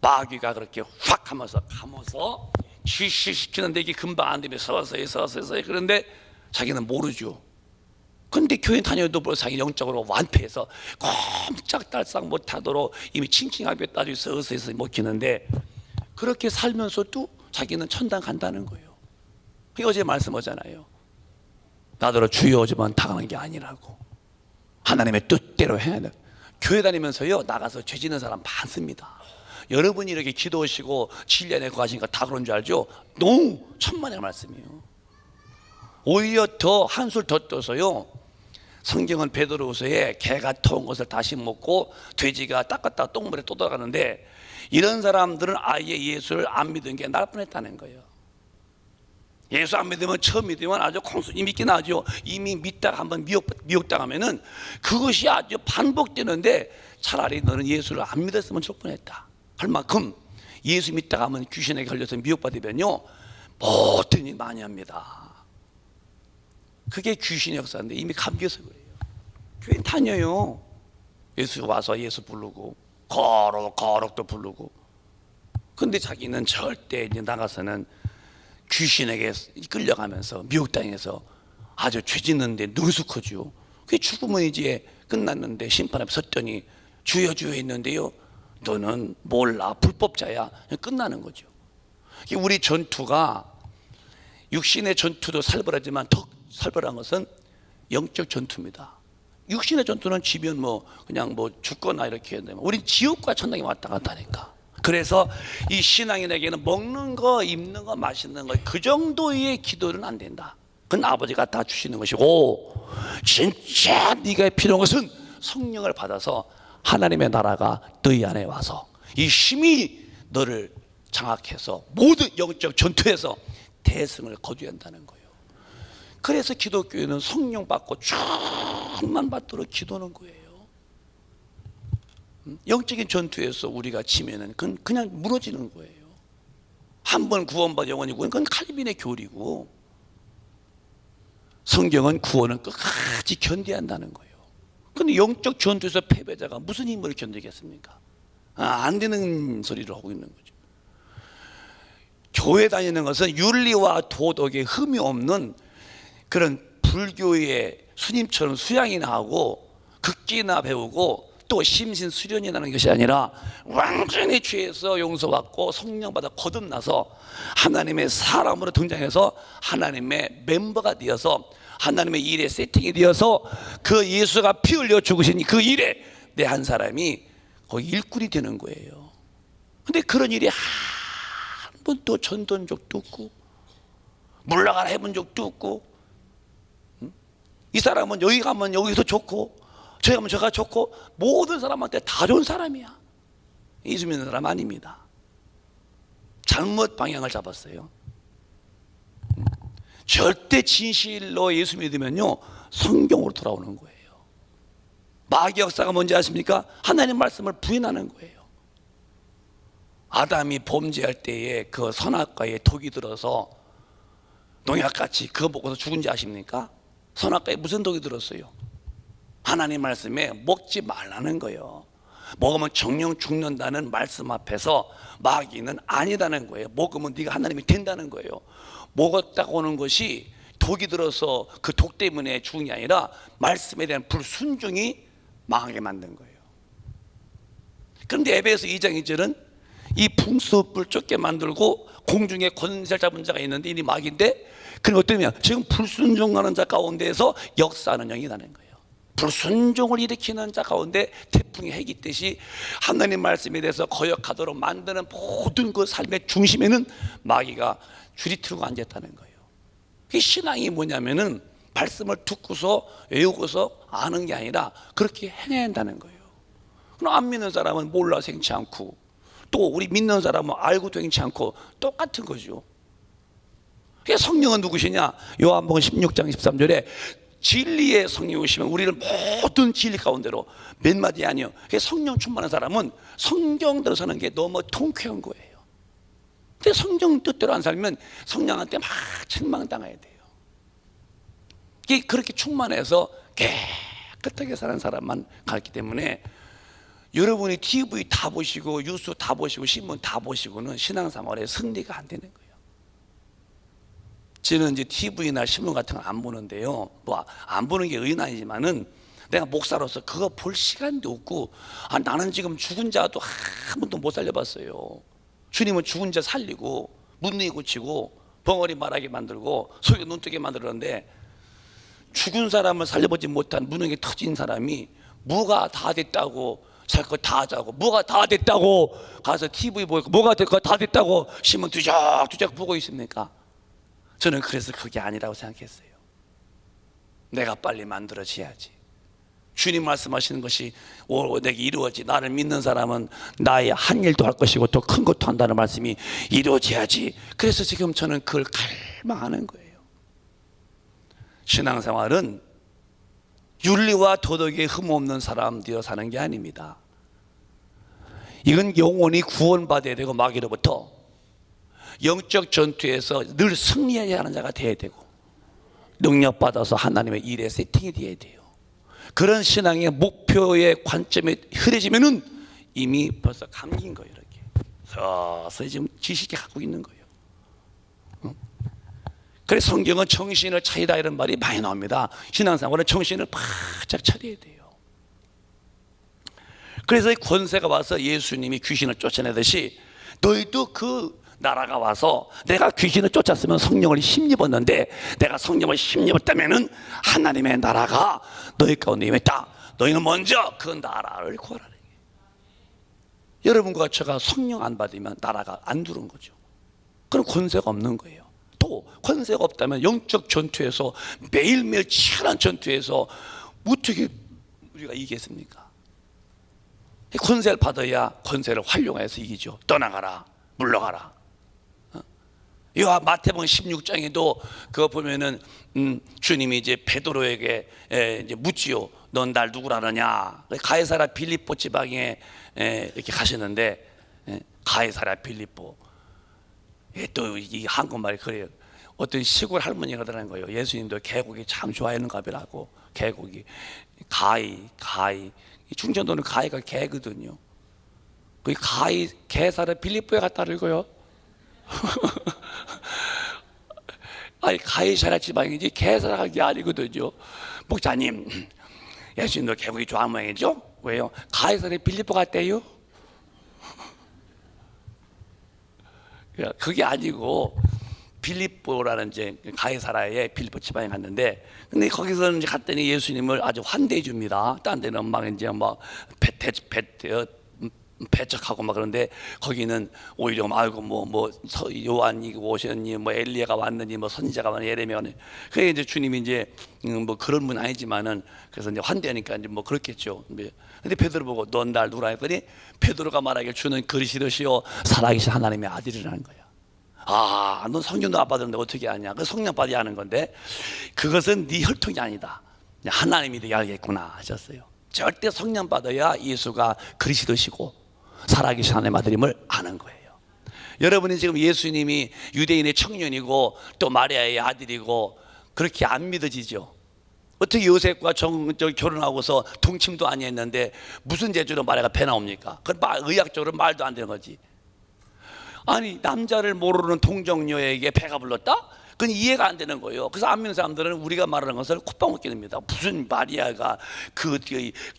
마귀가 그렇게 확 하면서 감아서 질식시키는데 이게 금방 안 되면 서서히. 그런데 자기는 모르죠. 근데 교회 다녀도 벌써 자기 영적으로 완패해서 꼼짝달싹 못하도록 이미 칭칭하게 따지고 서서히 먹히는데, 그렇게 살면서도 자기는 천당 간다는 거예요. 어제 말씀하잖아요. 나더러 주여 오지만 당하는 게 아니라고. 하나님의 뜻대로 해야 돼. 교회 다니면서요, 나가서 죄 짓는 사람 많습니다. 여러분이 이렇게 기도하시고 진리안에 구하시니까 다 그런 줄 알죠? 너무 천만의 말씀이에요. 오히려 더 한술 더 떠서요, 성경은 베드로후서에 개가 터온 것을 다시 먹고 돼지가 닦았다가 똥물에 또 들어가는데, 이런 사람들은 아예 예수를 안 믿은 게 나을 뻔했다는 거예요. 예수 안 믿으면, 처음 믿으면 아주 콩순이 믿긴 하죠. 이미 믿다가 한번 미혹당하면은 그것이 아주 반복되는데, 차라리 너는 예수를 안 믿었으면 좋을 뻔했다 할 만큼, 예수 믿다가 하면 귀신에게 걸려서 미혹받으면요 모든 일 많이 합니다. 그게 귀신의 역사인데 이미 감겨서 그래요. 교회 다녀요. 예수 와서 예수 부르고 거룩도 부르고, 근데 자기는 절대 이제 나가서는 귀신에게 끌려가면서 미혹당해서 아주 죄 짓는데 능숙하죠. 그게 죽으면 이제 끝났는데 심판 앞에 섰더니 주여 주여 했는데요, 너는 몰라, 불법자야, 끝나는 거죠. 우리 전투가 육신의 전투도 살벌하지만 더 살벌한 것은 영적 전투입니다. 육신의 전투는 지면 뭐 그냥 뭐 죽거나 이렇게 되면 우린 지옥과 천당에 왔다 갔다 하니까. 그래서 이 신앙인에게는 먹는 거, 입는 거, 마시는 거, 그 정도의 기도는 안 된다. 그건 아버지가 다 주시는 것이고, 진짜 네가 필요한 것은 성령을 받아서 하나님의 나라가 너희 안에 와서 이 힘이 너를 장악해서 모든 영적 전투에서 대승을 거두어야 한다는 거예요. 그래서 기독교에는 성령 받고 충만 받도록 기도하는 거예요. 영적인 전투에서 우리가 지면은 그건 그냥 무너지는 거예요. 한 번 구원받아 영원히 구원, 그건 칼빈의 교리고, 성경은 구원은 끝까지 견뎌야 한다는 거예요. 근데 영적 전투에서 패배자가 무슨 힘으로 견디겠습니까? 안 되는 소리를 하고 있는 거죠. 교회 다니는 것은 윤리와 도덕에 흠이 없는 그런 불교의 스님처럼 수양이나 하고 극기나 배우고 또 심신수련이나 하는 것이 아니라, 완전히 죄에서 용서받고 성령 받아 거듭나서 하나님의 사람으로 등장해서 하나님의 멤버가 되어서 하나님의 일에 세팅이 되어서 그 예수가 피 흘려 죽으신 그 일에 내 한 사람이 거기 일꾼이 되는 거예요. 근데 그런 일이 한 번도 전도한 적도 없고 물러가라 해본 적도 없고, 이 사람은 여기 가면 여기서 좋고 저기 가면 저가 좋고 모든 사람한테 다 좋은 사람이야. 예수 믿는 사람 아닙니다. 잘못 방향을 잡았어요. 절대 진실로 예수 믿으면요 성경으로 돌아오는 거예요. 마귀 역사가 뭔지 아십니까? 하나님 말씀을 부인하는 거예요. 아담이 범죄할 때에 그 선악과에 독이 들어서 농약같이 그거 먹어서 죽은지 아십니까? 선악과에 무슨 독이 들었어요? 하나님 말씀에 먹지 말라는 거예요. 먹으면 정령 죽는다는 말씀 앞에서 마귀는 아니다는 거예요. 먹으면 네가 하나님이 된다는 거예요. 먹었다고 하는 것이 독이 들어서 그 독 때문에 죽은 게 아니라 말씀에 대한 불순종이 망하게 만든 거예요. 그런데 에베소 2장 2절은 이 풍수불 쫓게 만들고 공중에 권세를 잡은 자가 있는데 이 마귀인데, 그는 어떠냐? 지금 불순종하는 자 가운데에서 역사하는 영이 나는 거예요. 불순종을 일으키는 자 가운데 태풍이 핵이 있듯이 하나님 말씀에 대해서 거역하도록 만드는 모든 그 삶의 중심에는 마귀가 줄이 틀고 앉았다는 거예요. 그 신앙이 뭐냐면은 말씀을 듣고서 외우고서 아는 게 아니라 그렇게 행해야 한다는 거예요. 그럼 안 믿는 사람은 몰라서 행치 않고, 또 우리 믿는 사람은 알고도 행치 않고 똑같은 거죠. 그래서 성령은 누구시냐? 요한복음 16장 13절에 진리의 성령이 오시면 우리를 모든 진리 가운데로, 몇 마디 아니요. 성령 충만한 사람은 성경대로 사는 게 너무 통쾌한 거예요. 근데 성경 뜻대로 안 살면 성령한테 막 책망당해야 돼요. 그렇게 충만해서 깨끗하게 사는 사람만 가르치기 때문에, 여러분이 TV 다 보시고 뉴스 다 보시고 신문 다 보시고는 신앙생활에 승리가 안 되는 거예요. 저는 이제 TV나 신문 같은 거 안 보는데요. 뭐 안 보는 게 의는 아니지만은 내가 목사로서 그거 볼 시간도 없고, 나는 지금 죽은 자도 한 번도 못 살려봤어요. 주님은 죽은 자 살리고 문둥이 고치고 벙어리 말하게 만들고 속에 눈 뜨게 만들었는데, 죽은 사람을 살려보지 못한 무능이 터진 사람이 뭐가 다 됐다고 잘 거 다 하자고, 뭐가 다 됐다고 가서 TV 보고 뭐가 다 됐다고 신문 두적두적 보고 있습니까? 저는 그래서 그게 아니라고 생각했어요. 내가 빨리 만들어져야지. 주님 말씀하시는 것이 내게 이루어지, 나를 믿는 사람은 나의 한 일도 할 것이고 더 큰 것도 한다는 말씀이 이루어져야지. 그래서 지금 저는 그걸 갈망하는 거예요. 신앙생활은 윤리와 도덕에 흠없는 사람 되어 사는 게 아닙니다. 이건 영혼이 구원받아야 되고 마귀로부터 영적 전투에서 늘 승리해야 하는 자가 되어야 되고 능력받아서 하나님의 일에 세팅이 되어야 돼요. 그런 신앙의 목표의 관점에 흐려지면은 이미 벌써 감긴 거예요. 이렇게 서서히 지금 지식이 갖고 있는 거예요. 그래서 성경은 정신을 차리다 이런 말이 많이 나옵니다. 신앙생활은 정신을 바짝 차려야 돼요. 그래서 이 권세가 와서 예수님이 귀신을 쫓아내듯이 너희도 그 나라가 와서 내가 귀신을 쫓았으면 성령을 힘입었는데 내가 성령을 힘입었다면은 하나님의 나라가 너희 가운데 임했다. 너희는 먼저 그 나라를 구하라는 거예요. 여러분과 제가 성령 안 받으면 나라가 안 들어온 거죠. 그럼 권세가 없는 거예요. 또 권세가 없다면 영적 전투에서 매일매일 치열한 전투에서 어떻게 우리가 이기겠습니까? 권세를 받아야 권세를 활용해서 이기죠. 떠나가라, 물러가라. 요 마태복음 16장에도 그거 보면은 주님이 이제 베드로에게 이제 묻지요. 넌 날 누구라 하느냐? 가이사랴 빌립보 지방에 이렇게 가시는데 가이사랴 빌립보 또 이 한국말이 그래요. 어떤 시골 할머니가 그러는 거예요. 예수님도 개고기 참 좋아하는 가비라고. 개고기 가이 충청도는 가이가 개거든요. 그 가이 게사랴 빌립보에 갔다고요. 아니 가이사랴 지방이지 게사랴가 게 아니거든요. 목사님, 예수님도 개고기 좋아하는 모양이죠? 왜요? 가이사랴 빌립보 갔대요? 그게 아니고 빌립보라는 이제 가이사랴의 빌립보 지방에 갔는데, 근데 거기서는 이제 갔더니 예수님을 아주 환대해 줍니다. 딴 데는 막 이제 막 배척하고 막 그런데 거기는 오히려 아이고 뭐 요한이 오셨니, 뭐 엘리야가 왔느니, 뭐 선지자가 왔느니, 예레미야가 왔느니. 그게 이제 주님이 이제 뭐 그런 분 아니지만은 그래서 이제 환대하니까 이제 뭐 그렇겠죠. 근데 베드로 보고 넌 날 누구라 했더니 베드로가 말하길 주는 그리스도시요 살아계신 하나님의 아들이라는 거야. 아, 넌 성령도 안 받았는데 어떻게 아냐? 그 성령 받아야 하는 건데 그것은 네 혈통이 아니다. 하나님이 되게 알겠구나 하셨어요. 절대 성령 받아야 예수가 그리스도시고 살아계신 하나님의 아들임을 아는 거예요. 여러분이 지금 예수님이 유대인의 청년이고 또 마리아의 아들이고 그렇게 안 믿어지죠? 어떻게 요셉과 결혼하고서 동침도 아니했는데 무슨 재주로 마리아가 배 나옵니까? 그건 의학적으로 말도 안 되는 거지. 아니 남자를 모르는 동정녀에게 배가 불렀다? 그건 이해가 안 되는 거예요. 그래서 안 믿는 사람들은 우리가 말하는 것을 콧방 먹게 됩니다. 무슨 마리아가 그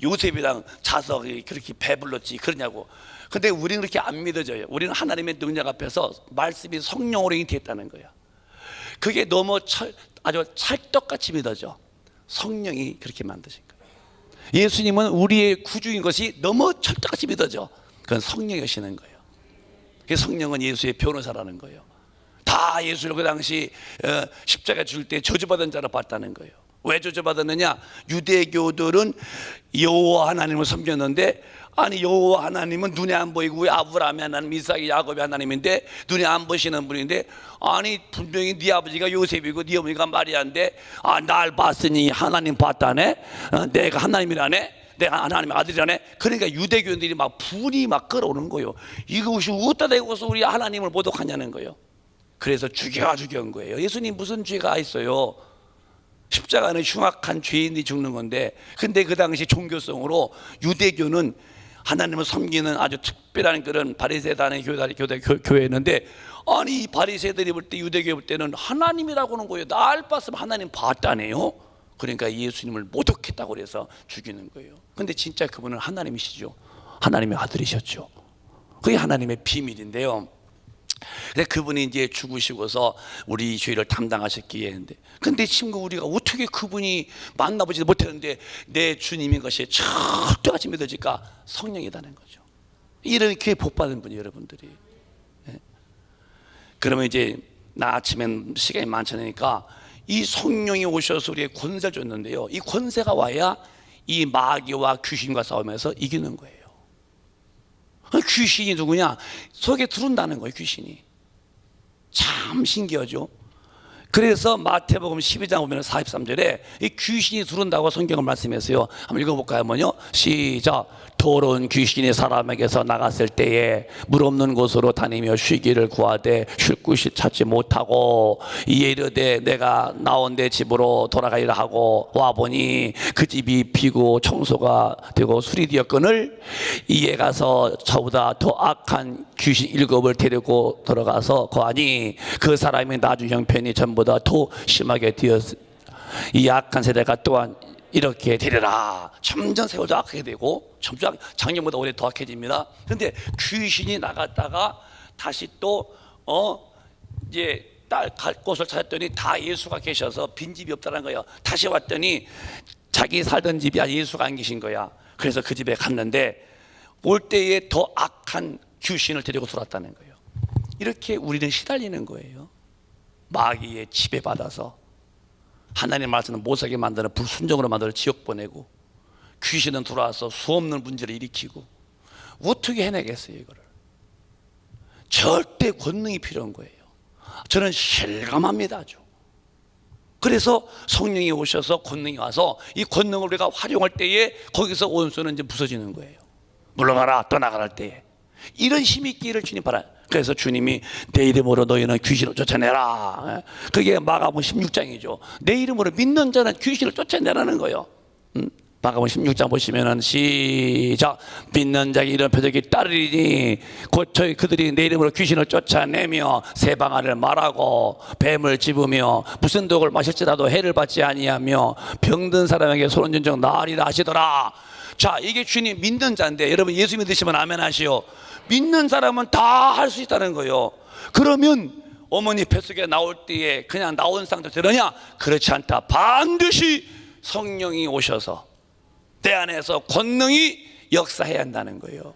요셉이랑 자서 그렇게 배 불렀지 그러냐고. 근데 우리는 그렇게 안 믿어져요. 우리는 하나님의 능력 앞에서 말씀이 성령으로 인티했다는 거야. 그게 너무 아주 찰떡같이 믿어져. 성령이 그렇게 만드신 거예요. 예수님은 우리의 구주인 것이 너무 찰떡같이 믿어져. 그건 성령이시는 거예요. 성령은 예수의 변호사라는 거예요. 다 예수를 그 당시 십자가 줄 때 저주받은 자로 봤다는 거예요. 왜 저주받았느냐? 유대교들은 여호와 하나님을 섬겼는데, 아니 여호와 하나님은 눈에 안 보이고 왜 아브라함의 하나님, 이삭의 야곱의 하나님인데 눈에 안 보시는 분인데, 아니 분명히 네 아버지가 요셉이고 네 어머니가 마리아인데 날 봤으니 하나님 봤다네? 내가 하나님이라네? 내가 하나님의 아들이라네. 그러니까 유대교인들이 막 불이 막 끓어오는 거예요. 이것이 어디다 대고서 우리 하나님을 모독하냐는 거예요. 그래서 죽여온 거예요. 예수님 무슨 죄가 있어요? 십자가는 흉악한 죄인이 죽는 건데, 근데 그 당시 종교성으로 유대교는 하나님을 섬기는 아주 특별한 그런 바리새단의 교회였는데, 아니 이 바리새들이 볼 때, 유대교 볼 때는 하나님이라고 하는 거예요. 날 봤으면 하나님 봤다네요. 그러니까 예수님을 모독했다고 그래서 죽이는 거예요. 근데 진짜 그분은 하나님이시죠. 하나님의 아들이셨죠. 그게 하나님의 비밀인데요. 근데 그분이 이제 죽으시고서 우리 죄를 담당하셨기에 했는데, 근데 친구 우리가 어떻게 그분이 만나보지도 못했는데 내 주님인 것이 철저같이 믿어질까? 성령이라는 거죠. 이렇게 복받은 분이 여러분들이. 그러면 이제 나 아침엔 시간이 많잖으니까 이 성령이 오셔서 우리의 권세를 줬는데요, 이 권세가 와야 이 마귀와 귀신과 싸우면서 이기는 거예요. 귀신이 누구냐? 속에 들어온다는 거예요. 귀신이. 참 신기하죠. 그래서 마태복음 12장 보면 43절에 이 귀신이 들어온다고 성경을 말씀했어요. 한번 읽어볼까요? 뭐요? 시작. 더러운 귀신이 사람에게서 나갔을 때에 물 없는 곳으로 다니며 쉬기를 구하되 쉴 곳이 찾지 못하고 이에 이르되 내가 나온 내 집으로 돌아가리라 하고 와보니 그 집이 비고 청소가 되고 술이 되었거늘 이에 가서 저보다 더 악한 귀신 7을 데리고 들어가서 거하니 그 사람이 나중 형편이 전보다 더 심하게 되었으니 이 악한 세대가 또한 이렇게 되리라. 점점 세월도 악하게 되고 점점 작년보다 올해 더 악해집니다. 그런데 귀신이 나갔다가 다시 또 이제 갈 곳을 찾았더니 다 예수가 계셔서 빈집이 없다는 거예요. 다시 왔더니 자기 살던 집이 아직 예수가 안 계신 거야. 그래서 그 집에 갔는데 올 때에 더 악한 귀신을 데리고 들어왔다는 거예요. 이렇게 우리는 시달리는 거예요. 마귀의 지배받아서 하나님 말씀은 못하게 만드는 불순종으로 만들어 지옥 보내고 귀신은 들어와서 수없는 문제를 일으키고 어떻게 해내겠어요 이거를. 절대 권능이 필요한 거예요. 저는 실감합니다 아주. 그래서 성령이 오셔서 권능이 와서 이 권능을 우리가 활용할 때에 거기서 원수는 이제 부서지는 거예요. 물러가라 떠나가라 할 때에 이런 힘이 있기를 주님 바라요. 그래서 주님이 내 이름으로 너희는 귀신을 쫓아내라. 그게 마가복음 16장이죠. 내 이름으로 믿는 자는 귀신을 쫓아내라는 거예요. 마가복음 16장 보시면은 시작. 믿는 자에게 이런 표적이 따르리니 곧 그들이 내 이름으로 귀신을 쫓아내며 새 방언을 말하고 뱀을 집으며 무슨 독을 마실지라도 해를 받지 아니하며 병든 사람에게 손은 진정 나으리라 하시더라. 자, 이게 주님 믿는 자인데 여러분 예수 믿으시면 아멘 하시오. 믿는 사람은 다 할 수 있다는 거예요. 그러면 어머니 뱃속에 나올 때에 그냥 나온 상태로 되느냐? 그렇지 않다. 반드시 성령이 오셔서 내 안에서 권능이 역사해야 한다는 거예요.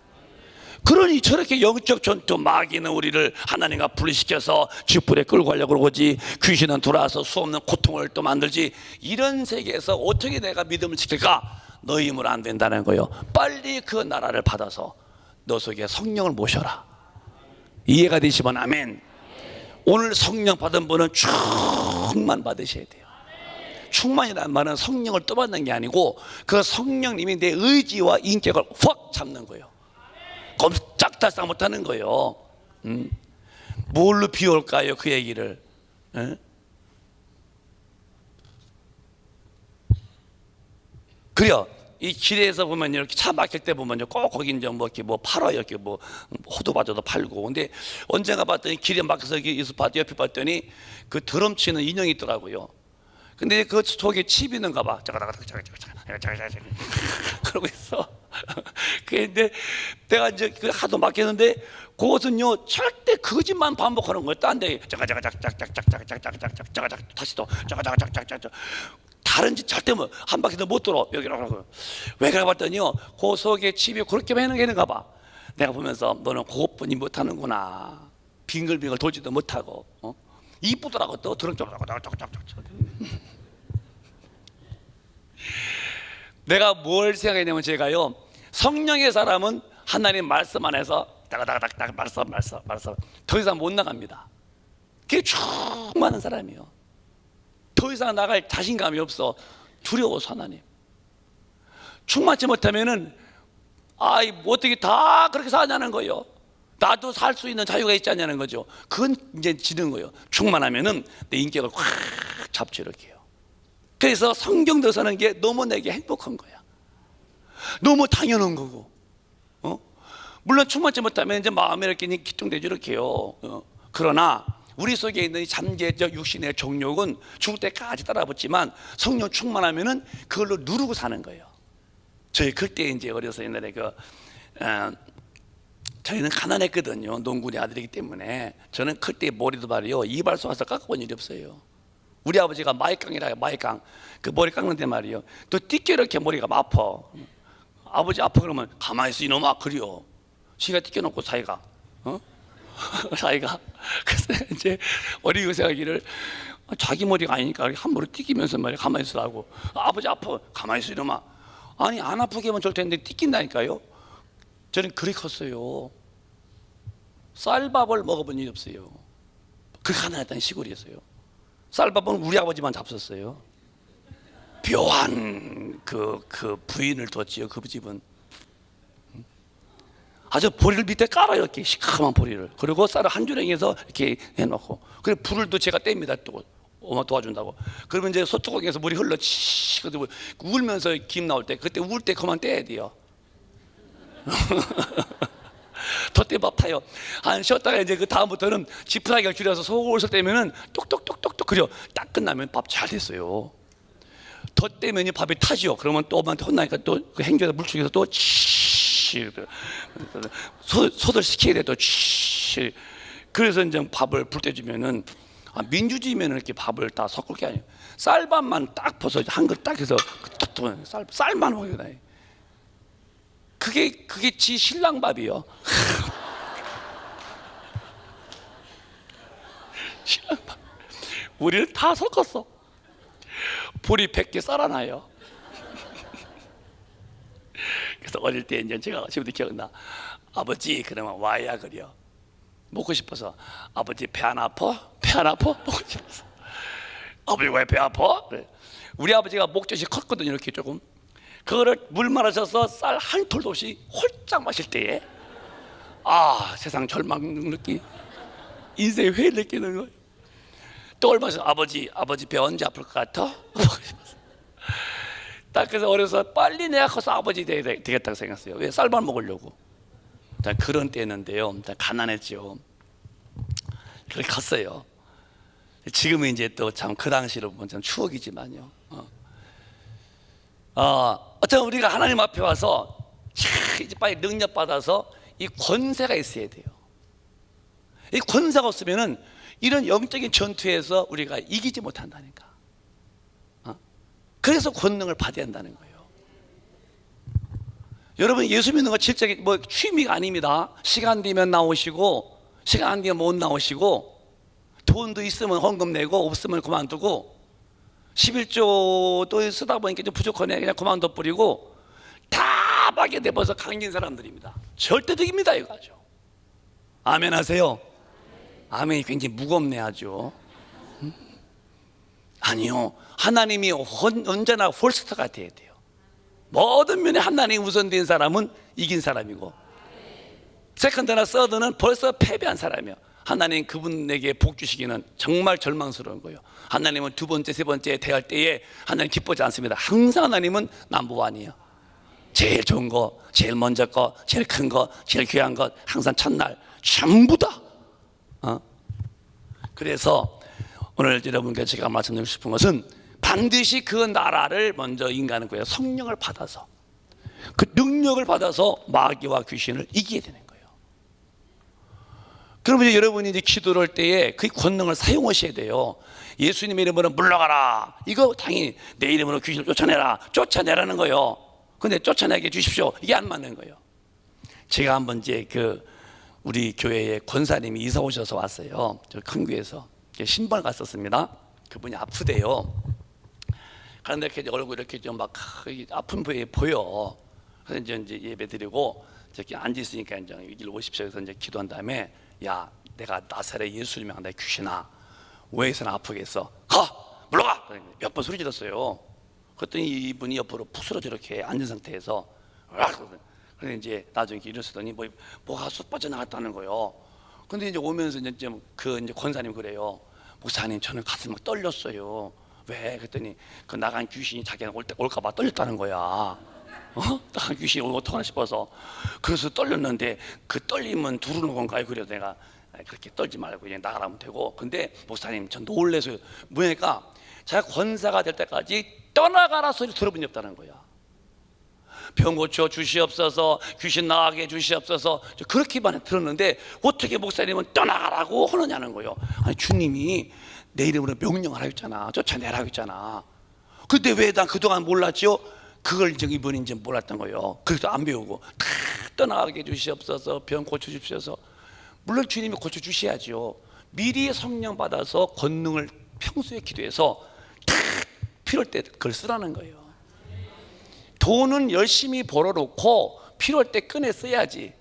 그러니 저렇게 영적 전투 마귀는 우리를 하나님과 분리시켜서 쥐뿔에 끌고 가려고 그러지 귀신은 들어와서 수없는 고통을 또 만들지. 이런 세계에서 어떻게 내가 믿음을 지킬까? 너희 힘으로 안 된다는 거예요. 빨리 그 나라를 받아서 너 속에 성령을 모셔라. 이해가 되시면 아멘. 오늘 성령 받은 분은 충만 받으셔야 돼요. 충만이라는 말은 성령을 떠받는 게 아니고 그 성령님이 내 의지와 인격을 확 잡는 거예요. 꼼짝달싹 못하는 거예요. 뭘로 비울까요 그 얘기를? 그래요. 이 길에서 보면 이렇게 차 막힐 때 보면요, 꼭 거기 이제 뭐 이렇게 뭐 팔아요, 이렇게 뭐 호두과자도 팔고. 근데 언젠가 봤더니 길에 막혀서 옆에 봤더니 그 드럼 치는 인형이 있더라고요. 근데 그 속에 칩이 있는가 봐. 그러고 있어. 근데 내가 이제 하도 막혔는데 그것은요 절대 그 집만 반복하는 거예요. 딴 데 짜가자가짝짝짝짝짝짝짝짝짝짝짝 다시 또 짜가자가짝짝짝짝 다른 집 절대 뭐 한 바퀴도 못 돌아. 여기라고. 왜 그래 봤더니요 그 속에 칩이 그렇게 해는가 봐. 내가 보면서 너는 그것뿐이 못하는구나. 빙글빙글 돌지도 못하고 이쁘더라고 또 드럼 짜가자가짝짝짝짝. 내가 뭘 생각했냐면 제가요 성령의 사람은 하나님 말씀 안에서 따가닥닥닥 말씀 더 이상 못 나갑니다. 그게 충만한 사람이에요. 더 이상 나갈 자신감이 없어. 두려워서 하나님 충만치 못하면은 어떻게 다 그렇게 사냐는 거예요. 나도 살 수 있는 자유가 있지 않냐는 거죠. 그건 이제 지는 거예요. 충만하면은 내 인격을 확 잡죠 이렇게요. 그래서 성경대로 사는 게 너무 내게 행복한 거야. 너무 당연한 거고. 물론 충만치 못하면 이제 마음이 이렇게 기통되죠 이렇게요. 그러나 우리 속에 있는 잠재적 육신의 정욕은 죽을 때까지 따라붙지만 성령 충만하면은 그걸로 누르고 사는 거예요. 저희 그때 이제 어려서 옛날에 저희는 가난했거든요. 농군의 아들이기 때문에 저는 클 때 머리도 말이요 이발 쏘아서 깎아본 일이 없어요. 우리 아버지가 마이깡이라요. 마이깡 그 머리 깎는데 말이요 또 띠게 이렇게 머리가 아파. 아버지 아파 그러면 가만히 있어 이놈아 그려. 지가 띠게 놓고 사이가 그래서 이제 어리고 생각하기를 자기 머리가 아니니까 함부로 띠기면서 말이야. 가만히 있으라고. 아버지 아파. 가만히 있어 이놈아. 아니 안 아프게 하면 절대 안 돼. 띠낀다니까요. 저는 그렇게 컸어요. 쌀밥을 먹어본 일이 없어요. 그렇게 가난했던 시골이었어요. 쌀밥은 우리 아버지만 잡섰어요. 묘한 그 부인을 뒀지요. 그 집은 아주 보리를 밑에 깔아요. 이렇게 시커먼 보리를. 그리고 쌀을 한 주랭이에서 이렇게 해놓고, 그리고 불을 또 제가 뗍니다. 또 엄마 도와준다고. 그러면 이제 소뚜껑에서 물이 흘러 치 울면서 김 나올 때, 그때 울 때 그만 떼야 돼요. 덧대 밥 타요. 한 쉬었다가 이제 그 다음부터는 지푸라기를 줄여서 속옷을 떼면은 똑똑똑똑똑 그려. 딱 끝나면 밥 잘 됐어요. 덧대면이 밥이 타죠. 그러면 또 엄마한테 혼나니까 또 그 행주에서 물속에서 또 소들 시켜야 돼. 또 그래서 이제 밥을 불 때 주면은, 민주주의면은 이렇게 밥을 다 섞을 게 아니에요. 쌀밥만 딱 퍼서 한 그릇 딱 해서 쌀만 먹어야 돼. 그게 지 신랑 밥이요. 신랑 밥. 우리를 다 섞었어. 보리 100개 썰어놔요. 그래서 어릴 때 이제 제가 지금도 기억나. 아버지 그러면 와야 그려. 먹고 싶어서. 아버지 배 안 아파? 배 안 아파? 먹고 싶어서. 아버지 왜 배 아파? 그래. 우리 아버지가 목젖이 컸거든요. 이렇게 조금. 그거를 물 말아셔서 쌀 한 톨도 없이 홀짝 마실 때에 세상 절망 느끼, 인생의 회를 느끼는 거예요. 또 얼마 전에 아버지 배 언제 아플 것 같아? 딱 그래서 어려서 빨리 내가 커서 아버지 되겠다고 생각했어요. 왜? 쌀만 먹으려고. 그런 때였는데요. 가난했죠. 그렇게 컸어요. 지금은 이제 또 참 그 당시로 보면 참 추억이지만요. 어쩌면 우리가 하나님 앞에 와서 이제 빨리 능력 받아서 이 권세가 있어야 돼요. 이 권세가 없으면은 이런 영적인 전투에서 우리가 이기지 못한다니까. 그래서 권능을 받아야 한다는 거예요. 여러분 예수 믿는 거 실제 뭐 취미가 아닙니다. 시간 되면 나오시고, 시간 안 되면 못 나오시고, 돈도 있으면 헌금 내고 없으면 그만두고, 11조도 쓰다 보니까 좀 부족하네 그냥 그만둬 버리고 다 막게 돼버서 강긴 사람들입니다. 절대적입니다 이거 아주. 아멘 하세요. 아멘이 굉장히 무겁네 아주. 아니요, 하나님이 언제나 홀스터가 돼야 돼요. 모든 면에 하나님이 우선된 사람은 이긴 사람이고, 세컨드나 서드는 벌써 패배한 사람이에요. 하나님 그분에게 복 주시기는 정말 절망스러운 거예요. 하나님은 두 번째, 세 번째 대할 때에 하나님 기뻐하지 않습니다. 항상 하나님은 넘버원이에요. 제일 좋은 거, 제일 먼저 거, 제일 큰 거, 제일 귀한 것, 항상 첫날 전부 다. 그래서 오늘 여러분께 제가 말씀드리고 싶은 것은 반드시 그 나라를 먼저 인가하는 거예요. 성령을 받아서, 그 능력을 받아서 마귀와 귀신을 이기게 되는 거예요. 그러면 이제 여러분이 이제 기도를 할 때에 그 권능을 사용하셔야 돼요. 예수님의 이름으로 물러가라. 이거 당연히 내 이름으로 귀신을 쫓아내라. 쫓아내라는 거예요. 근데 쫓아내게 주십시오. 이게 안 맞는 거예요. 제가 한번 이제 우리 교회에 권사님이 이사 오셔서 왔어요. 저 큰 교회에서 신방을 갔었습니다. 그분이 아프대요. 그런데 이렇게 얼굴 이렇게 좀 막 아픈 부위에 보여. 그래서 이제 예배 드리고 저기 앉아 있으니까 이제 일로 오십시오. 그래서 이제 기도한 다음에, 야, 내가 나사렛 예수님이 한다 귀신아, 왜 이선 아프겠어? 가! 물러가! 몇 번 소리 질렀어요. 그랬더니 이분이 옆으로 푹 쓰러져 이렇게 앉은 상태에서, 그래서 이제 나중에 일어서더니 뭐가 쑥 빠져나갔다는 거예요. 근데 이제 오면서 이제 이제 권사님 그래요. 목사님, 저는 가슴이 막 떨렸어요. 왜? 그랬더니 그 나간 귀신이 자기가 올까봐 떨렸다는 거야. 나간 귀신이 오면 어떡하나 싶어서. 그래서 떨렸는데 그 떨림은 두르는 건가요? 그래서 내가 그렇게 떨지 말고 그냥 나가라면 되고. 근데 목사님, 전 놀래서 뭐니까 자기가 권사가 될 때까지 떠나가라 소리 들어본 적 없다는 거야. 병 고쳐 주시옵소서, 귀신 나가게 주시옵소서, 그렇게만 들었는데 어떻게 목사님은 떠나가라고 하느냐는 거예요. 아니, 주님이 내 이름으로 명령하라고 했잖아. 쫓아내라고 했잖아. 근데 왜 난 그동안 몰랐죠? 그걸 이제 이번에 이제 몰랐던 거예요. 그래서 안 배우고 떠나가게 주시옵소서, 병 고쳐 주시옵소서. 물론 주님이 고쳐 주셔야죠. 미리 성령 받아서 권능을 평소에 기도해서 탁 필요할 때 그걸 쓰라는 거예요. 돈은 열심히 벌어놓고 필요할 때 꺼내 써야지.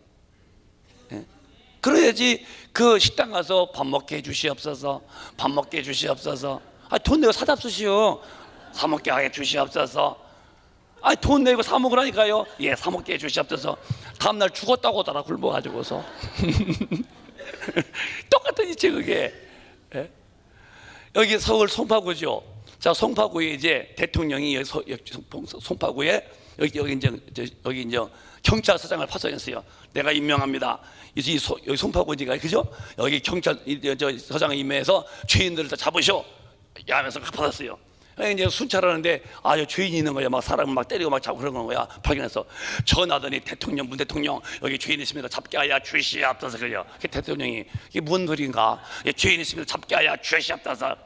그래야지 그 식당 가서 밥 먹게 해주시옵소서, 밥 먹게 해주시옵소서. 돈 내고 사다 쓰시오. 사 먹게 하게 주시옵소서. 돈 내고 사 먹으라니까요. 예, 사 먹게 해주시옵소서. 다음날 죽었다고 하더라, 굶어가지고서. 똑같은 이체 그게. 여기 서울 송파구죠. 자, 송파구에 이제 대통령이 송파구에 여기 이제 경찰서장을 파송했어요. 내가 임명합니다. 여기 송파구지가 그죠? 여기 경찰 서장을 임명해서 죄인들을 다 잡으셔. 하면서 받았어요. 이제 순찰하는데 죄인이 있는 거야. 막 사람을 막 때리고 막 잡고 그런 거야. 발견해서 전하더니 문 대통령 여기 죄인 있습니다. 잡게 하여 주시옵소서. 그래요. 대통령이 이게 뭔 소리인가? 죄인 있습니다. 잡게 하여 주시옵소서.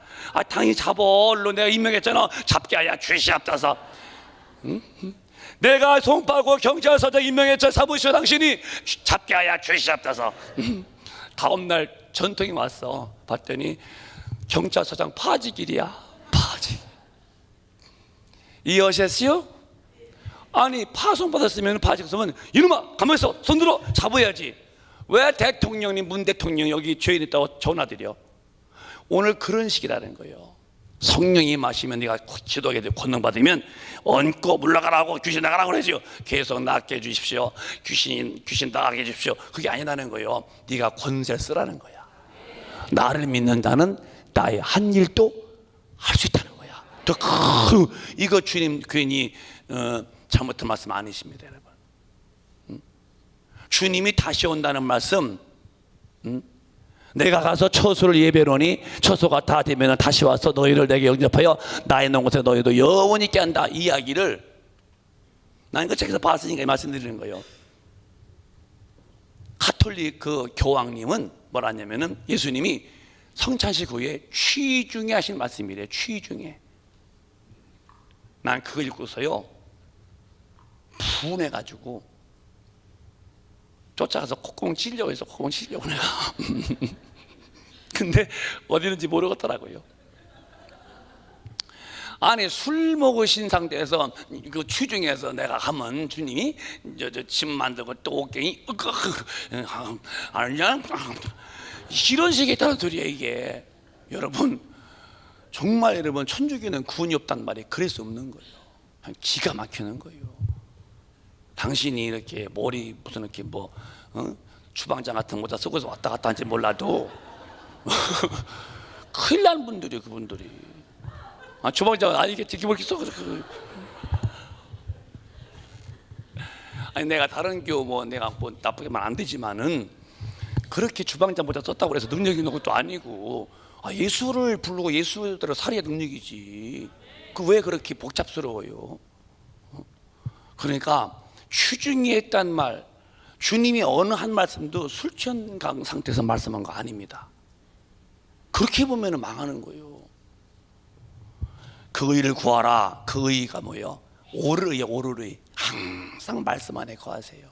당연히 잡어. 얼른 내가 임명했잖아. 잡게 하여 주시옵소서. 내가 송파구 경찰서장 임명했죠. 사무실 당신이 잡게 하여 주시옵소서. 다음날 전통이 왔어. 봤더니 경찰서장 파직일이야. 파직. 이해하셨어요? 아니 파송받았으면 파직 쓰면 이놈아 가만히 있어. 손 들어. 잡아야지. 왜 대통령님 문 대통령 여기 죄인 있다고 전화드려? 오늘 그런 식이라는 거예요. 성령이 마시면 네가 기도하게 되고 권능받으면 얹고 물러가라고 귀신 나가라고 그러죠. 계속 낫게 해주십시오. 귀신 나가게 해주십시오. 그게 아니라는 거예요. 네가 권세를 쓰라는 거야. 나를 믿는 자는 나의 한 일도 할 수 있다는 거야. 이거 주님 괜히 잘못한 말씀 아니십니다, 여러분. 주님이 다시 온다는 말씀. 내가 가서 처소를 예배로니 처소가 다 되면 다시 와서 너희를 내게 영접하여 나의 놓은 곳에 너희도 영원히 있게 한다. 이 이야기를 난 그 책에서 봤으니까 말씀드리는 거예요. 가톨릭 그 교황님은 뭐라 하냐면은 예수님이 성찬식 후에 취중에 하신 말씀이래요. 취중에. 난 그거 읽고서요 분해가지고 쫓아가서 콧구멍 찌려고 해서 콧구멍 찌려고 내가. 근데 어디 있는지 모르겠더라고요. 아니 술 먹으신 상태에서 그 취중에서 내가 하면 주님이 침 만들고 또 옷갱이 아니냐 이런 식의 있다는 소리예요. 이게 여러분 정말 여러분 천주교는 구원이 없단 말이 그럴 수 없는 거예요. 기가 막히는 거예요. 당신이 이렇게 머리 무슨 이렇게 주방장 같은 모자 쓰고서 왔다 갔다 한지 몰라도 큰일 난 분들이 그분들이. 주방장 알겠지? 이렇게 써. 아니 내가 다른 교 내가 나쁘게 말 안 되지만은 그렇게 주방장 모자 썼다고 해서 능력 있는 것도 아니고 예수를 부르고 예수대로 살아야 능력이지. 그 왜 그렇게 복잡스러워요? 그러니까 취중에 했단 말, 주님이 어느 한 말씀도 술 취한 상태에서 말씀한 거 아닙니다. 그렇게 보면 망하는 거예요. 그 의를 구하라. 그 의가 뭐예요? 옳을 의요. 옳을 의. 항상 말씀 안에 거하세요.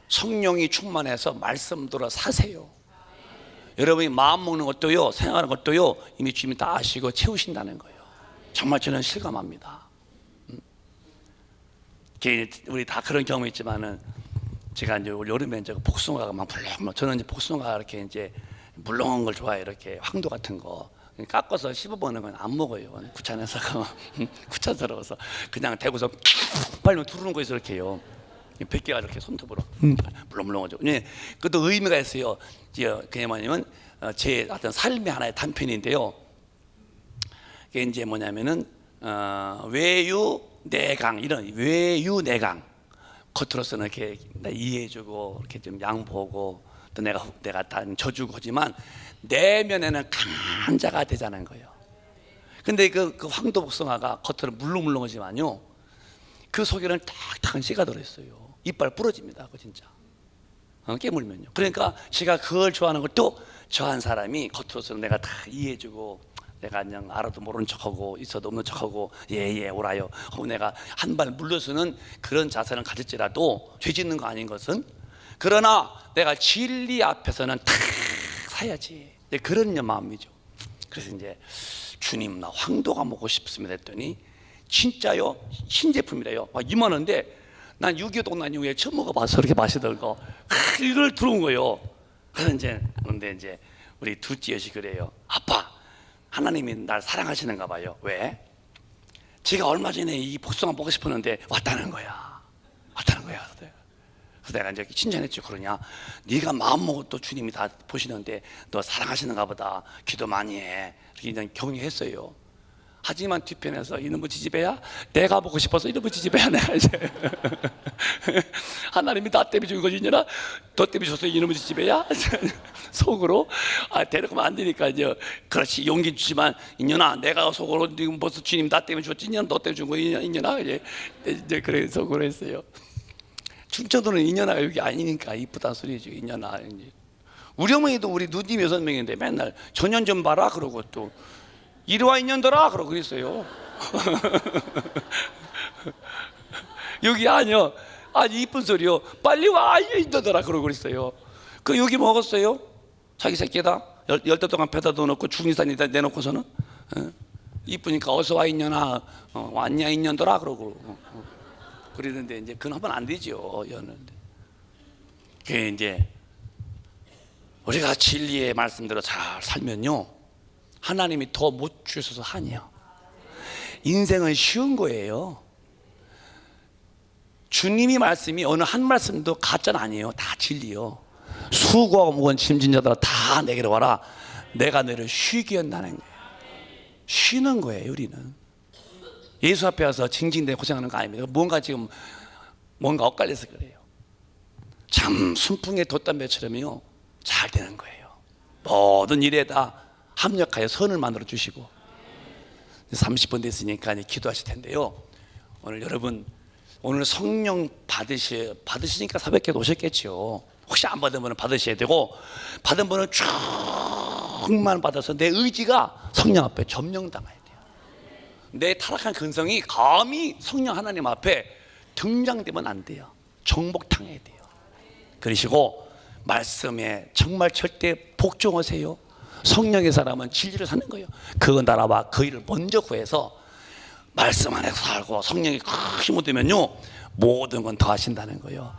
성령이 충만해서 말씀대로 사세요. 여러분이 마음 먹는 것도요, 생각하는 것도요, 이미 주님이 다 아시고 채우신다는 거예요. 정말 저는 실감합니다. 우리 다 그런 경험이 있지만은 제가 이제 올 여름에 이제 복숭아가 막 물렁, 저는 이제 복숭아 이렇게 이제 물렁한 걸 좋아해요. 이렇게 황도 같은 거 깎아서 씹어보는 건 안 먹어요. 귀찮아서 귀찮스러워서 그냥 대고서 빨리 두르는 거 있어 이렇게요. 100개가 이렇게 손톱으로 물렁물렁하죠. 네, 그것도 의미가 있어요. 그게 뭐냐면 제 어떤 삶의 하나의 단편인데요. 이게 이제 뭐냐면은 외유 내강 이런 외유 내강 겉으로서는 이렇게 이해해주고 이렇게 좀 양보하고 또 내가 다 져주고 하지만 내면에는 강한 자가 되자는 거예요. 근데 그 황도복숭아가 겉으로 물렁물렁하지만요, 그 속에는 딱딱한 씨가 들어있어요. 이빨 부러집니다. 그거 진짜 깨물면요. 그러니까 제가 그걸 좋아하는 것도 저 한 사람이 겉으로서는 내가 다 이해해주고 내가 그냥 알아도 모르는 척하고 있어도 없는 척하고 예예 오라요 하고 내가 한 발 물러서는 그런 자세는 가질지라도 죄 짓는 거 아닌 것은, 그러나 내가 진리 앞에서는 탁 사야지. 그런 마음이죠. 그래서 이제 주님 나 황도가 먹고 싶습니다 했더니 진짜요? 신제품이래요. 막 이만한데 난 6.25 동란 이후에 처음 먹어봐서 그렇게 맛있더라고. 이걸 들어온 거예요. 그래서 이제 그런데 이제 우리 둘째 여시 그래요. 아빠, 하나님이 날 사랑하시는가 봐요. 왜? 제가 얼마 전에 이 복숭아 먹고 싶었는데 왔다는 거야. 그래서 내가 이제 칭찬했죠. 그러냐? 네가 마음 먹고 또 주님이 다 보시는데 너 사랑하시는가 보다. 기도 많이 해. 이렇게 격려했어요. 하지만 뒤편에서 이놈의 지지배야, 내가 보고 싶어서 이놈의 지지배야. 내가 이제 하나님이 나 때문에 준 거지 이년아, 너 때문에 줬어 이놈의 지지배야. 속으로 데려가면 안 되니까 이제 그렇지 용기 주지만 이년아 내가 속으로 지금 벌써 주님 나 때문에 줬지 이년아 너 때문에 준 거 이년아 이제 그래 속으로 했어요. 충청도는 이년아가 여기 아니니까 이쁘다는 소리죠. 이년아. 우리 어머니도 우리 누님 6명인데 맨날 전년 좀 봐라 그러고 또 이리와 인년들아 그러고 그랬어요. 여기 아니요, 아주 이쁜 소리요. 빨리 와 인년들아 그러고 그랬어요. 그 여기 먹었어요. 자기 새끼다 열대 동안 배다 넣어놓고 중리산에다 내놓고서는 이쁘니까 어서 와 인년아, 왔냐 인년들아 그러고 그러는데 이제 그건 하면 안 되죠. 여는데 그게 이제 우리가 진리의 말씀대로 잘 살면요 하나님이 더 못 주셔서 하냐. 인생은 쉬운 거예요. 주님이 말씀이 어느 한 말씀도 가짜는 아니에요. 다 진리요. 수고하고 무거운 짐진 자들아 다 내게로 와라. 내가 너를 쉬게 한다는 거예요. 쉬는 거예요. 우리는 예수 앞에 와서 징징대 고생하는 거 아닙니다. 뭔가 엇갈려서 그래요. 참 순풍에 돛담배처럼요 잘 되는 거예요. 모든 일에다 합력하여 선을 만들어 주시고. 30분 됐으니까 이제 기도하실 텐데요. 오늘 여러분 오늘 성령 받으시니까 400개도 오셨겠죠. 혹시 안 받은 분은 받으셔야 되고, 받은 분은 쭉만 받아서 내 의지가 성령 앞에 점령당해야 돼요. 내 타락한 근성이 감히 성령 하나님 앞에 등장되면 안 돼요. 정복당해야 돼요. 그러시고 말씀에 정말 절대 복종하세요. 성령의 사람은 진리를 사는 거예요. 그 나라와 그 일을 먼저 구해서 말씀 안에서 살고 성령이 힘을 되면요 모든 건 더 하신다는 거예요.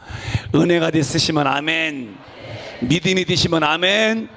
은혜가 됐으시면 아멘, 믿음이 되시면 아멘.